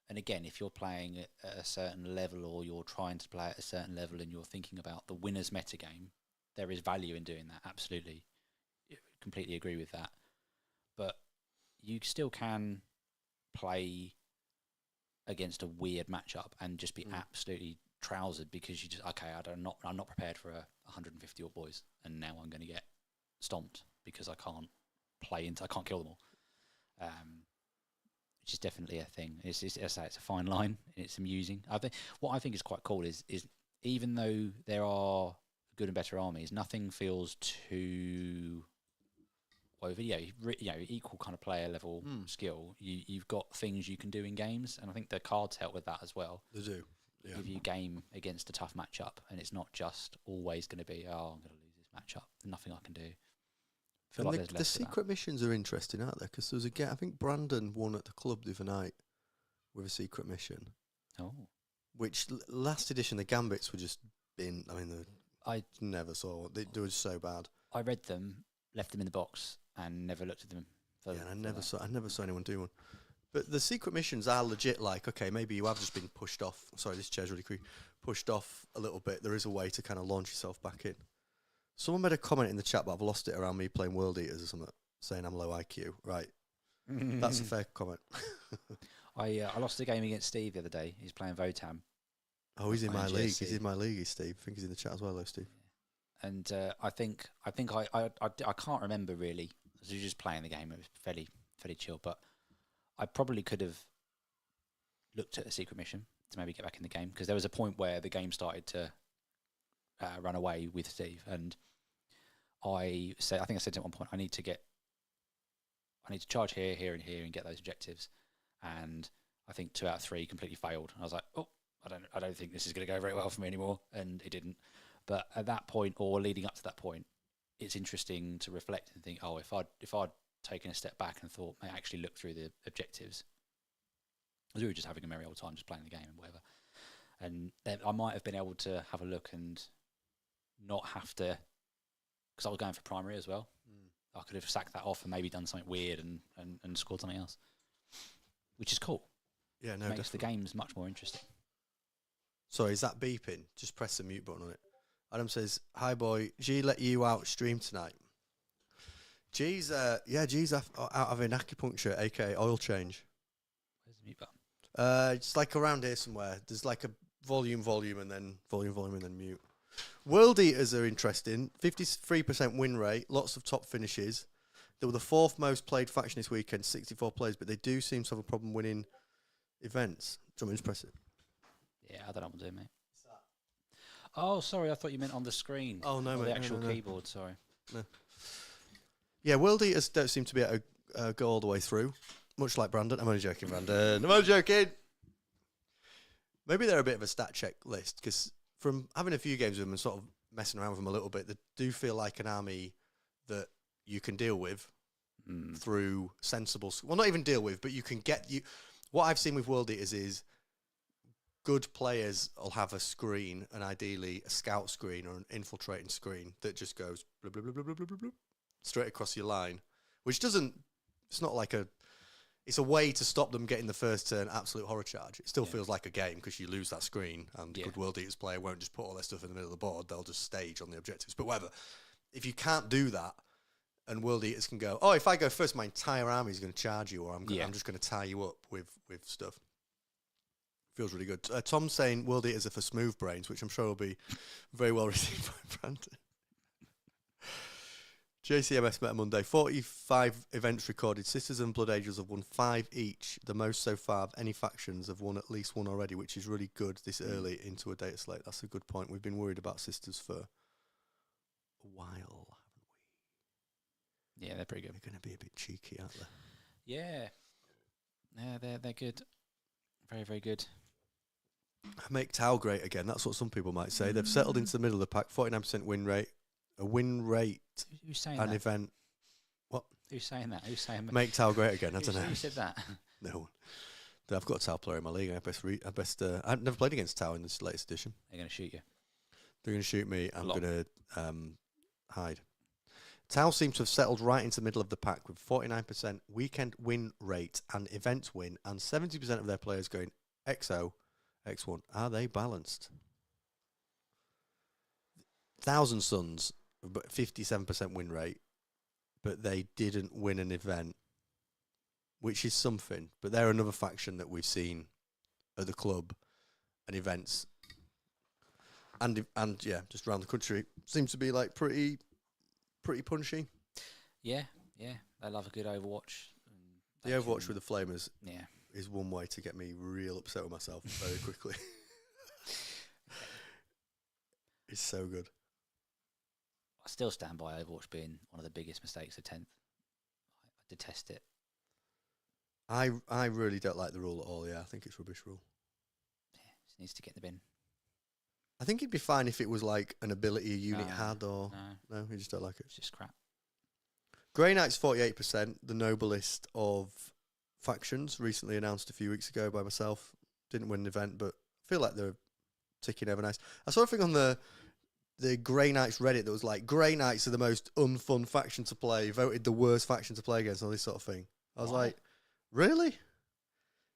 and again, if you're playing at a certain level or you're trying to play at a certain level and you're thinking about the winner's metagame, there is value in doing that, absolutely. Completely agree with that. But you still can play against a weird matchup and just be absolutely trousered because you just, okay, I'm not prepared for 150 Orc boys, and now I'm going to get stomped because I can't I can't kill them all. Which is definitely a thing. It's a fine line. And it's amusing. What I think is quite cool is even though there are good and better armies, nothing feels too over. Equal kind of player level skill. You've got things you can do in games, and I think the cards help with that as well. They do. Yeah. Give you game against a tough matchup, and it's not just always going to be, I'm going to lose this matchup. Nothing I can do. And like the secret missions are interesting, aren't they? Because there was I think Brandon won at the club the other night with a secret mission. Oh. Which last edition, the Gambits were just I never saw it. They were so bad. I read them, left them in the box, and never looked at them. And I never saw anyone do one. But the secret missions are legit. Like, okay, maybe you have just been pushed off. Sorry, this chair's really creepy. Pushed off a little bit. There is a way to kind of launch yourself back in. Someone made a comment in the chat, but I've lost it around me playing World Eaters or something, saying I'm low IQ. Right. That's a fair comment. I lost a game against Steve the other day. He's playing Votam. Oh, he's in my league. He's in my league, Steve. I think he's in the chat as well, though, Steve. And I think I can't remember really. I was just playing the game. It was fairly chill, but I probably could have looked at a secret mission to maybe get back in the game, because there was a point where the game started to run away with Steve, and I think I said at one point, I need to charge here and here and get those objectives, and I think 2 out of 3 completely failed. And I was like, I don't think this is going to go very well for me anymore, and it didn't. But at that point, or leading up to that point, it's interesting to reflect and think, if I'd taken a step back and thought, I actually look through the objectives, because we were just having a merry old time, just playing the game and whatever. And then I might have been able to have a look and not have to, because I was going for primary as well. I could have sacked that off and maybe done something weird and scored something else, which is cool. Yeah, no, makes the games much more interesting. Sorry, is that beeping? Just press the mute button on it. Adam says, "Hi boy, G let you out stream tonight." G's out having acupuncture, aka oil change. Where's the mute button? It's like around here somewhere. There's like a volume, and then volume, and then mute. World Eaters are interesting. 53% win rate, lots of top finishes. They were the 4th most played faction this weekend, 64 players, but they do seem to have a problem winning events. Do you want me to press it? Yeah, I don't know what to do, mate. Oh, sorry, I thought you meant on the screen. Oh, no, or mate, the no, actual no, no. keyboard. Sorry. Yeah, World Eaters don't seem to be able to go all the way through, much like Brandon. I'm only joking, Brandon. I'm only joking. Maybe they're a bit of a stat check list, because from having a few games with them and sort of messing around with them a little bit, they do feel like an army that you can deal with through sensible... Well, not even deal with, but you can get... What I've seen with World Eaters is good players will have a screen, and ideally a scout screen or an infiltrating screen that just goes blah, blah, blah, blah, blah, blah, blah, blah, straight across your line, which doesn't... It's not like a... It's a way to stop them getting the first turn absolute horror charge. It still feels like a game because you lose that screen, and good World Eaters player won't just put all their stuff in the middle of the board. They'll just stage on the objectives. But whatever. If you can't do that, and World Eaters can go, oh, if I go first, my entire army is going to charge you, or I'm just going to tie you up with stuff. Feels really good. Tom's saying World Eaters are for smooth brains, which I'm sure will be very well received by Brandon. JCMS Meta Monday, 45 events recorded. Sisters and Blood Angels have won 5 each. The most so far of any factions have won at least one already, which is really good this early into a data slate. That's a good point. We've been worried about Sisters for a while, haven't we? Yeah, they're pretty good. They're going to be a bit cheeky, aren't they? Yeah. Yeah, they're good. Very, very good. Make Tau great again. That's what some people might say. They've settled into the middle of the pack. 49% win rate. A win rate. Who's saying an that? event. What? Who's saying that? Who's saying Make Tau great again? I don't know. Who said that? No one. I've got a Tau player in my league. I've never played against Tau in this latest edition. They're going to shoot you. They're going to shoot me. I'm going to hide. Tau seems to have settled right into the middle of the pack with 49% weekend win rate and events win, and 70% of their players going XO, X1. Are they balanced? Thousand Suns, but 57% win rate, but they didn't win an event, which is something. But they're another faction that we've seen at the club and events, and yeah, just around the country. Seems to be like pretty punchy. Yeah, they love a good Overwatch. The Overwatch with the Flamers, yeah, is one way to get me real upset with myself very quickly. It's so good. I still stand by Overwatch being one of the biggest mistakes of 10th. I detest it. I really don't like the rule at all. Yeah, I think it's rubbish rule. Yeah, it needs to get in the bin. I think it'd be fine if it was like an ability a unit had, or no, you just don't like it. It's just crap. Grey Knight's 48%, the noblest of factions, recently announced a few weeks ago by myself. Didn't win an event, but I feel like they're ticking over nice. I saw a thing on the Grey Knights Reddit that was like, Grey Knights are the most unfun faction to play, voted the worst faction to play against, all this sort of thing. I was like, really?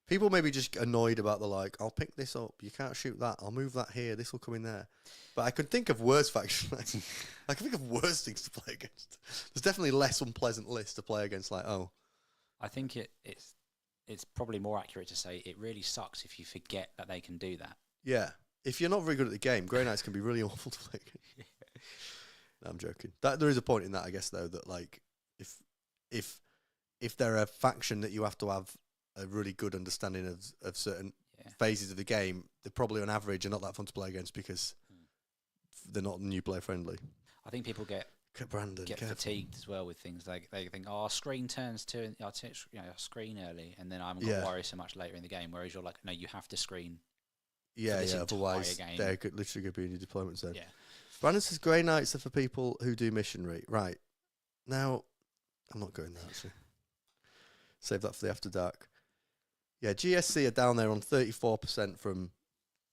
People may be just annoyed about the like, I'll pick this up, you can't shoot that, I'll move that here, this will come in there. But I could think of worse factions. I can think of worse things to play against. There's definitely less unpleasant list to play against, like, I think it's probably more accurate to say it really sucks if you forget that they can do that. Yeah. If you're not very good at the game, Grey Knights can be really awful to play against. No, I'm joking. There is a point in that, I guess, though, that like if they're a faction that you have to have a really good understanding of certain phases of the game, they're probably on average are not that fun to play against because they're not new player friendly. I think people get fatigued as well with things like they think, our screen turns to our screen early, and then I'm going to worry so much later in the game. Whereas you're like, no, you have to screen. Yeah. Otherwise, they could literally be in your deployment zone. Yeah. Brandon says Grey Knights are for people who do missionary. Right. Now, I'm not going there, actually. Save that for the After Dark. Yeah, GSC are down there on 34% from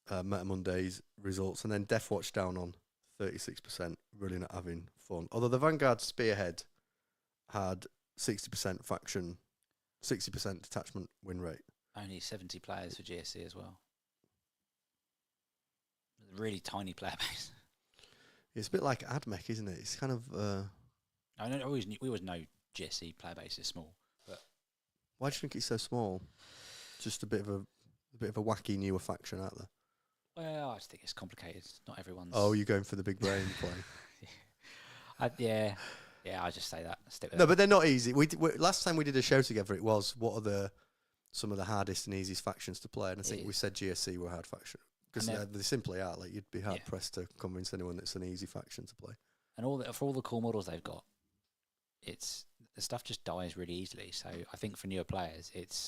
Meta Monday's results, and then Deathwatch down on 36%, really not having fun. Although the Vanguard Spearhead had 60% faction, 60% detachment win rate. Only 70 players for GSC as well. Really tiny player base. It's a bit like AdMech, isn't it? It's kind of... we always know GSC player base is small. But why do you think it's so small? Just a bit of a wacky newer faction out there. Well, I just think it's complicated. Not everyone's... Oh, you're going for the big brain play. Yeah, I just say that. Stick with no, but they're not easy. Last time we did a show together, it was what are some of the hardest and easiest factions to play, and I think we said GSC were a hard faction. Because And they simply are. Like, you'd be hard Yeah. pressed to convince anyone it's an easy faction to play. and for all the cool models they've got, it's the stuff just dies really easily. So I think for newer players, it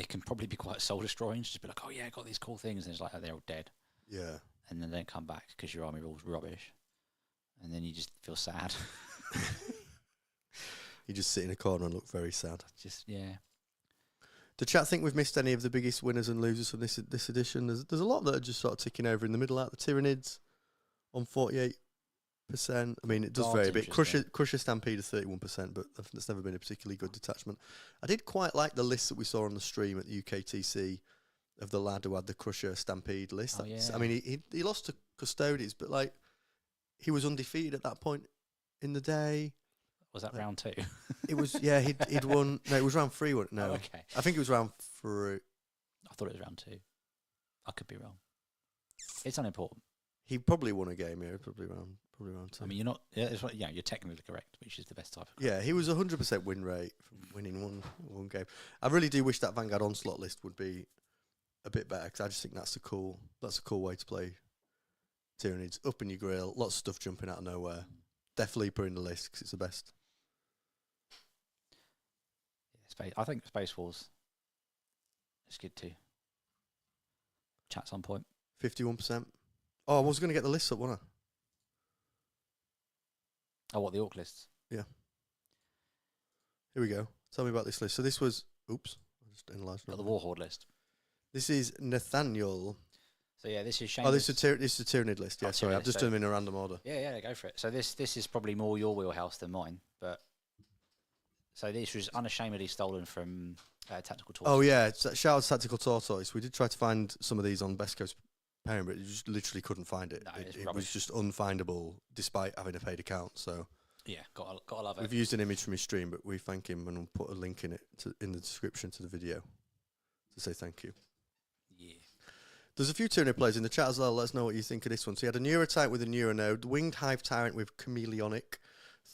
can probably be quite soul destroying. Just be like, oh yeah, I got these cool things, and it's like, oh, they're all dead. Yeah. And then they don't come back because your army rules rubbish, and then you just feel sad. You just sit in a corner and look very sad. Just yeah. The chat think we've missed any of the biggest winners and losers from this edition. There's a lot that are just sort of ticking over in the middle. Like the Tyranids on 48%. I mean, it does vary a bit. Crusher Stampede is 31%, but that's never been a particularly good detachment. I did quite like the list that we saw on the stream at the UKTC of the lad who had the Crusher Stampede list. Oh, yeah. I mean, he lost to Custodes, but like he was undefeated at that point in the day. Was that round 2? It was, yeah, he'd won. No, it was round 3. No, Oh, okay. I think it was round 3. I thought it was round 2. I could be wrong. It's unimportant. He probably won a game here, probably round 2. I mean, you're not. Yeah, you're technically correct, which is the best type of. Yeah, he was 100% win rate from winning one game. I really do wish that Vanguard Onslaught list would be a bit better, because I just think that's a cool way to play Tyranids. Up in your grill, lots of stuff jumping out of nowhere. Definitely put in the list because it's the best. Yeah, I think Space Wars is good too. Chat's on point. 51%. Oh, I was going to get the list up, wasn't Oh, what, the Orc lists? I? Yeah. Here we go. Tell me about this list. So this was... Oops. I just analysed Got the Warhorde list. This is Nathaniel. So yeah, this is Shane. Oh, this is a Tyranid list. Yeah, Oh, sorry. Tyranid I've just list, done them in a random order. Yeah, go for it. So this is probably more your wheelhouse than mine, but so this was unashamedly stolen from Tactical Tortoise. Oh, yeah. Shout out to Tactical Tortoise. We did try to find some of these on Best Coast Pairing, but you just literally couldn't find it. No, it was just unfindable despite having a paid account. So yeah, gotta love it. we've used an image from his stream, but we thank him and we'll put a link in it in the description to the video to say thank you. Yeah. There's a few Tyranid players in the chat as well. Let us know what you think of this one. So he had a Neurotype with a Neuronode, Winged Hive Tyrant with Chameleonic,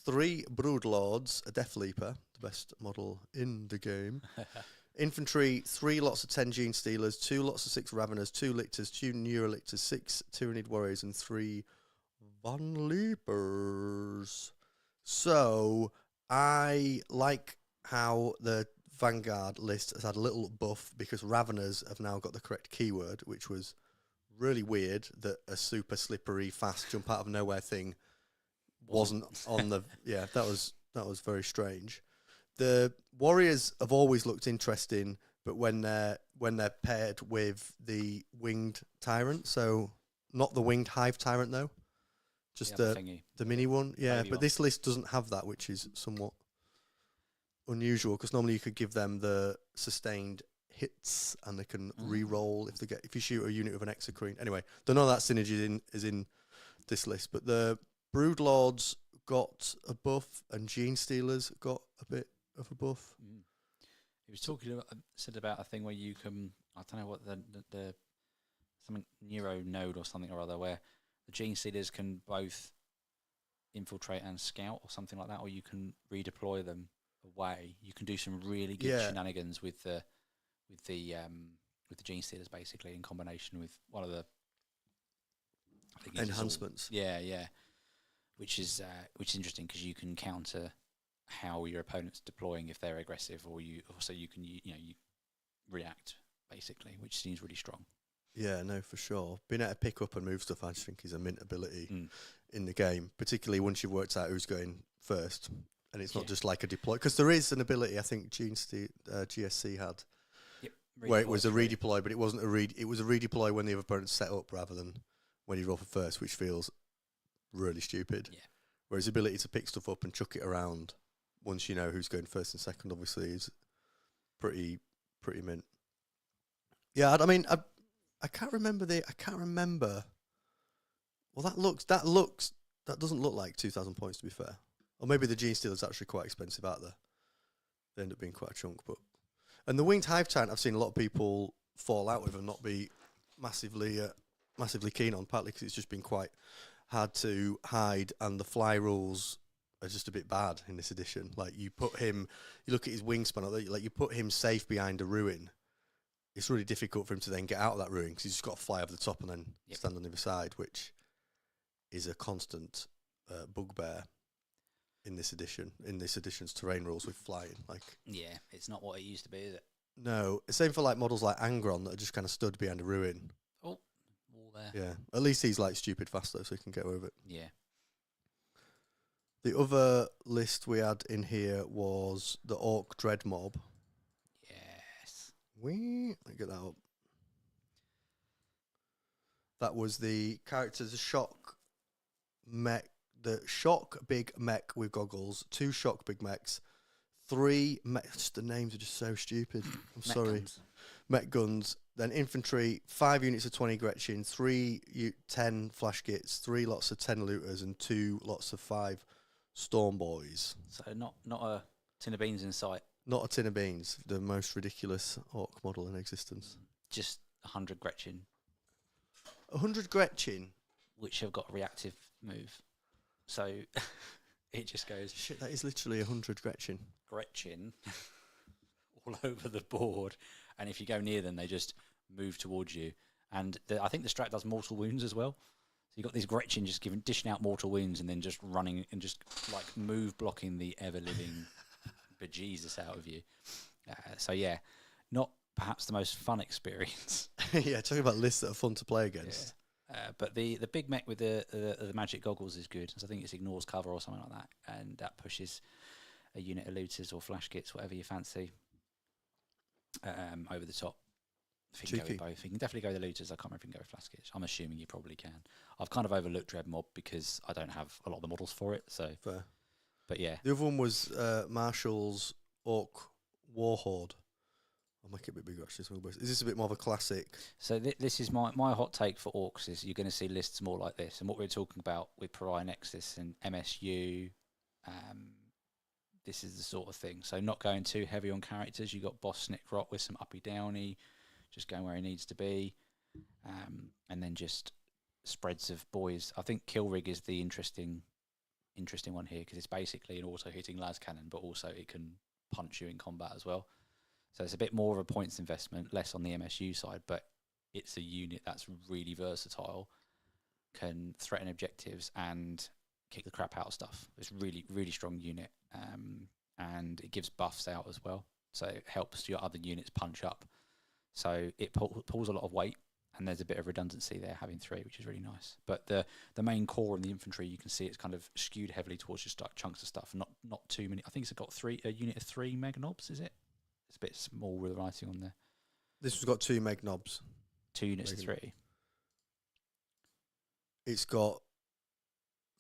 3 Broodlords, a Death Leaper, the best model in the game. Infantry, 3 lots of 10 Gene Stealers, 2 lots of 6 Raveners, 2 Lictors, 2 Neurolictors, 6 Tyranid Warriors, and 3 Von Leapers. So I like how the Vanguard list has had a little buff because Raveners have now got the correct keyword, which was really weird that a super slippery, fast, jump out of nowhere thing wasn't on the... Yeah, that was very strange. The Warriors have always looked interesting, but when they're paired with the Winged Tyrant, so not the Winged Hive Tyrant though, just the mini one. Yeah, but this list doesn't have that, which is somewhat unusual because normally you could give them the sustained hits and they can re-roll if you shoot a unit with an exocrine. Anyway, don't know that synergy is in this list, but the Broodlords got a buff and Gene Stealers got a bit of a buff. He was said about a thing where you can, I don't know what the something neuro node or something or other, where the Gene Stealers can both infiltrate and scout or something like that, or you can redeploy them away. You can do some really good shenanigans with the Gene Stealers basically in combination with one of the enhancements. Yeah. Which is interesting because you can counter how your opponent's deploying if they're aggressive, or you can react basically, which seems really strong. Yeah, no, for sure. Being able to pick up and move stuff, I just think is a mint ability in the game, particularly once you've worked out who's going first, and it's not just like a deploy. Because there is an ability I think GSC had, where it was a redeploy, but it wasn't it was a redeploy when the other opponent's set up rather than when you roll for first, which feels really stupid. Yeah. Whereas the ability to pick stuff up and chuck it around once you know who's going first and second, obviously, is pretty mint. Yeah, I mean, I can't remember Well, that doesn't look like 2,000 points, to be fair. Or maybe the Gene Stealer's actually quite expensive out there. They end up being quite a chunk, and the Winged Hive Tyrant, I've seen a lot of people fall out with and not be massively keen on, partly because it's just been quite hard to hide, and the fly rules are just a bit bad in this edition. Like you look at his wingspan, like you put him safe behind a ruin, it's really difficult for him to then get out of that ruin because he's just got to fly over the top and then stand on the other side, which is a constant bugbear in this edition. In this edition's terrain rules with flying, like it's not what it used to be, is it? No, same for like models like Angron that are just kind of stood behind a ruin. Oh, wall there. Yeah, at least he's like stupid fast though, so he can get away with it. Yeah. The other list we had in here was the Orc Dread Mob. Yes. Let me get that up. That was the characters, the shock big mech with goggles, 2 shock big mechs, 3 just the names are just so stupid. I'm sorry. Guns. Mech guns, then infantry, 5 units of 20 Gretchen, 10 flash kits, 3 lots of 10 looters, and 2 lots of 5 storm boys. So not a tin of beans in sight. Not a tin of beans, the most ridiculous orc model in existence. Just 100 Gretchen. 100 Gretchen? Which have got a reactive move. So it just goes... Shit, that is literally 100 Gretchen. Gretchen all over the board. And if you go near them, they just move towards you. And I think the strat does mortal wounds as well. So you've got these Gretchen just dishing out mortal wounds and then just running and just like move blocking the ever-living bejesus out of you. So yeah, not perhaps the most fun experience. Yeah, talking about lists that are fun to play against. Yeah. But the big mech with the magic goggles is good. So I think it's ignores cover or something like that. And that pushes a unit of looters or flash kits, whatever you fancy, over the top. If you can go with both. You can definitely go with the looters. I can't remember if you can go with flash kits. I'm assuming you probably can. I've kind of overlooked Dread Mob because I don't have a lot of the models for it. So, fair. But yeah. The other one was Marshall's Orc Warhorde. I'll make it a bit bigger actually. Is this a bit more of a classic? So this is my hot take for Orcs is you're going to see lists more like this. And what we're talking about with Pariah Nexus and MSU, this is the sort of thing. So not going too heavy on characters. You got Boss Snickrot with some uppy downy, just going where he needs to be, and then just spreads of boys. I think Killrig is the interesting one here because it's basically an auto-hitting las cannon, but also it can punch you in combat as well. So it's a bit more of a points investment, less on the MSU side, but it's a unit that's really versatile, can threaten objectives and kick the crap out of stuff. It's really, really strong unit, and it gives buffs out as well. So it helps your other units punch up. So it pulls a lot of weight, and there's a bit of redundancy there, having 3, which is really nice. But the main core and the infantry, you can see it's kind of skewed heavily towards just like chunks of stuff, not too many. I think it's got a unit of 3 mega knobs, is it? It's a bit small with the writing on there. This has got 2 meg knobs. 2 units of 3. It's got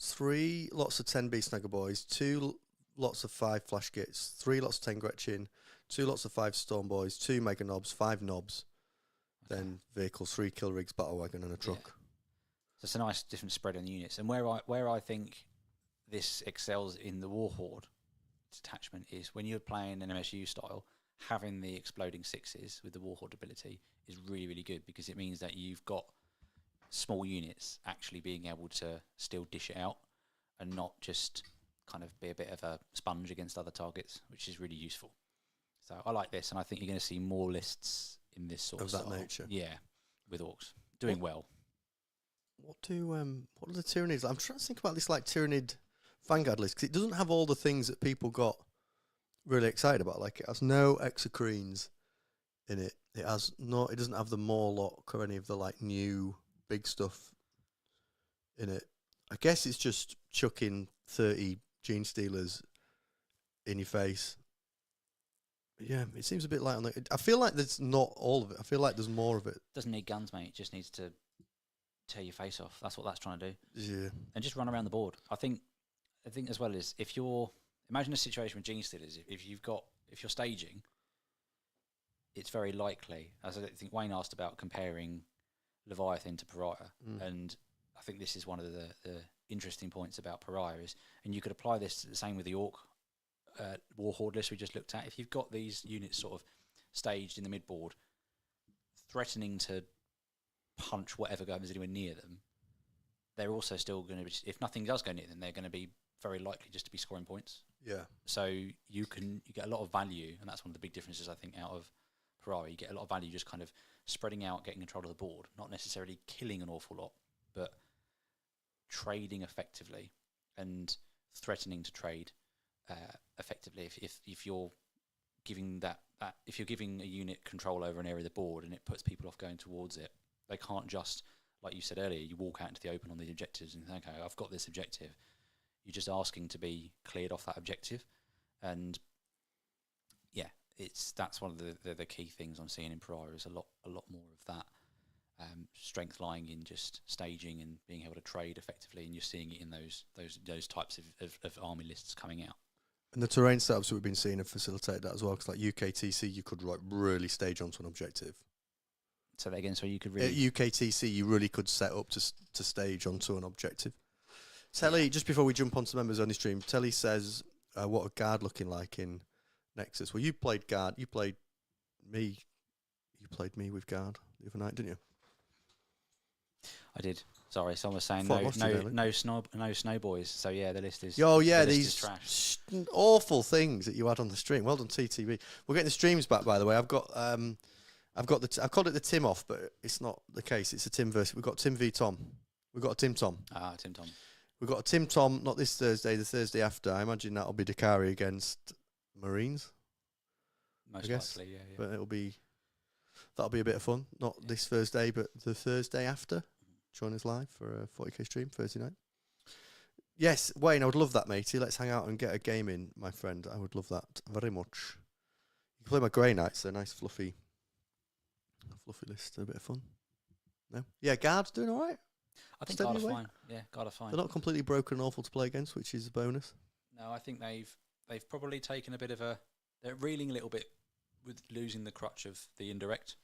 3 lots of 10 Beast Snagger Boys, 2 lots of 5 flash kits, 3 lots of 10 Gretchen, 2 lots of 5 Storm Boys, 2 mega knobs, 5 knobs, then vehicles, 3 kill rigs, battle wagon, and a truck. Yeah. So it's a nice different spread on the units. And where I think this excels in the Warhorde detachment is when you're playing an MSU style, having the exploding 6s with the Warhorde ability is really, really good because it means that you've got small units actually being able to still dish it out and not just kind of be a bit of a sponge against other targets, which is really useful. So I like this, and I think you're going to see more lists in this sort of that style. nature. Yeah, with Orcs doing well. What are the Tyranids? I'm trying to think about this like Tyranid Vanguard list because it doesn't have all the things that people got really excited about. Like it has no Exocrines in it. It doesn't have the Morlock or any of the like new big stuff in it. I guess it's just chucking 30 Gene Stealers in your face. But yeah, it seems a bit light on that. I feel like there's not all of it. I feel like there's more of it. Doesn't need guns, mate. It just needs to tear your face off. That's what that's trying to do. Yeah. And just run around the board. I think as well is if you're imagine a situation with Gene Stealers. If you're staging, it's very likely. As I think Wayne asked about comparing Leviathan to Pariah, and I think this is one of the interesting points about Pariah is, and you could apply this to the same with the Orc Warhorde list we just looked at. If you've got these units sort of staged in the midboard, threatening to punch whatever goes anywhere near them, they're also still going to be, if nothing does go near them, they're going to be very likely just to be scoring points. Yeah. So you get a lot of value, and that's one of the big differences I think out of Pariah, you get a lot of value just kind of spreading out, getting control of the board, not necessarily killing an awful lot, but trading effectively and threatening to trade effectively. If you're giving if you're giving a unit control over an area of the board and it puts people off going towards it, they can't just, like you said earlier, you walk out into the open on the objectives and think, okay, I've got this objective. You're just asking to be cleared off that objective, and yeah, that's one of the key things I'm seeing in Pariah is a lot more of that strength lying in just staging and being able to trade effectively, and you're seeing it in those types of army lists coming out. And the terrain setups that we've been seeing have facilitated that as well, because like UKTC, you could really stage onto an objective. So that again, so you could really... At UKTC, you really could set up to stage onto an objective. Telly, just before we jump onto members only stream, Telly says, what a guard looking like in Nexus. Well, you played guard. You played me with guard the other night, didn't you? I did. Sorry, someone was saying no snow boys. So yeah, the list is. Oh yeah, these trash. Awful things that you had on the stream. Well done, TTV. We're getting the streams back, by the way. I've got I called it the Tim off, but it's not the case. It's a Tim versus. We've got Tim v Tom. We've got a Tim Tom. Tim Tom. We've got a Tim Tom. Not this Thursday. The Thursday after. I imagine that'll be Dakari against Marines. Most likely, yeah. But that'll be a bit of fun. Not this Thursday, but the Thursday after. Join us live for a 40k stream Thursday night. Yes, Wayne, I would love that, matey. Let's hang out and get a game in, my friend. I would love that very much. You can play my Grey Knights. They're nice, fluffy list. A bit of fun. No? Yeah, Guard's doing all right. I think Guard are fine. Yeah, Guard are fine. They're not completely broken and awful to play against, which is a bonus. No, I think they've probably taken a bit of they're reeling a little bit with losing the crutch of the indirect.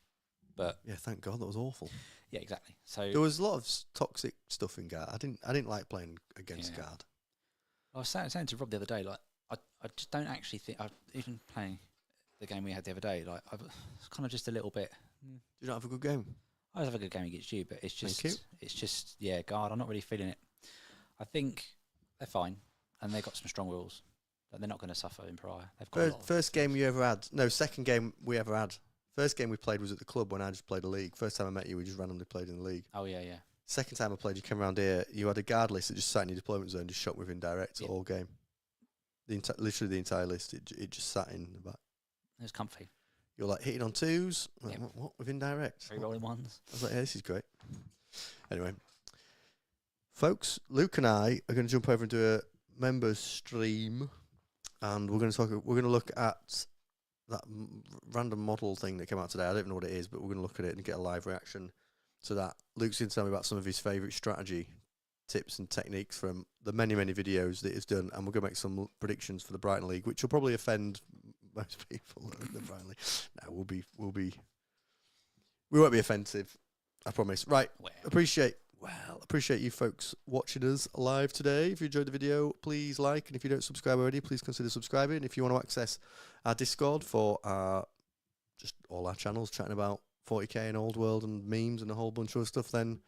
But yeah, thank God, that was awful. Yeah, exactly. So there was a lot of toxic stuff in Guard. I didn't like playing against Guard. I was saying to Rob the other day, like I just don't actually think, even playing the game we had the other day, like I was kind of just a little bit. Did you not have a good game? I have a good game against you, but it's just Guard. I'm not really feeling it. I think they're fine, and they've got some strong rules, but they're not going to suffer in Pariah. They've got first game you ever had? No, second game we ever had. First game we played was at the club when I just played a league. First time I met you, we just randomly played in the league. Oh, yeah. Second time I played, you came around here, you had a guard list that just sat in your deployment zone, just shot with indirect all game. Literally the entire list, it just sat in the back. It was comfy. You're like hitting on twos? Like, what with indirect? 3 rolling ones. I was like, yeah, this is great. Anyway, folks, Luke and I are going to jump over and do a members stream, and we're going to look at that random model thing that came out today. I don't even know what it is, but we're going to look at it and get a live reaction to that. Luke's going to tell me about some of his favourite strategy tips and techniques from the many videos that he's done, and we're going to make some predictions for the Brighton League, which will probably offend most people in the Brighton League. No, we won't be offensive, I promise. Right, appreciate you folks watching us live today. If you enjoyed the video, please like, and if you don't subscribe already, please consider subscribing. If you want to access our Discord for just all our channels chatting about 40k and Old World and memes and a whole bunch of other stuff, then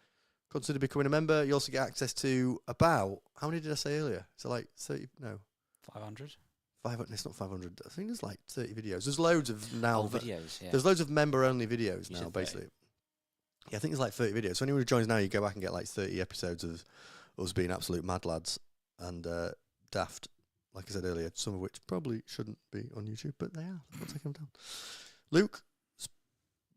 consider becoming a member. You also get access to about, how many did I say earlier? So like 30, no. 500? 500, it's not 500. I think there's like 30 videos. There's loads of now. Videos, yeah. There's loads of member-only videos now, basically. Yeah, I think there's like 30 videos. So anyone who joins now, you go back and get like 30 episodes of us being absolute mad lads and daft, like I said earlier, some of which probably shouldn't be on YouTube, but they are. I'll take them down. Luke,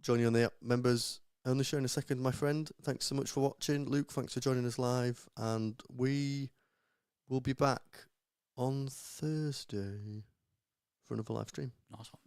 join you on the members only show in a second, my friend. Thanks so much for watching. Luke, thanks for joining us live, and we will be back on Thursday for another live stream. Nice one.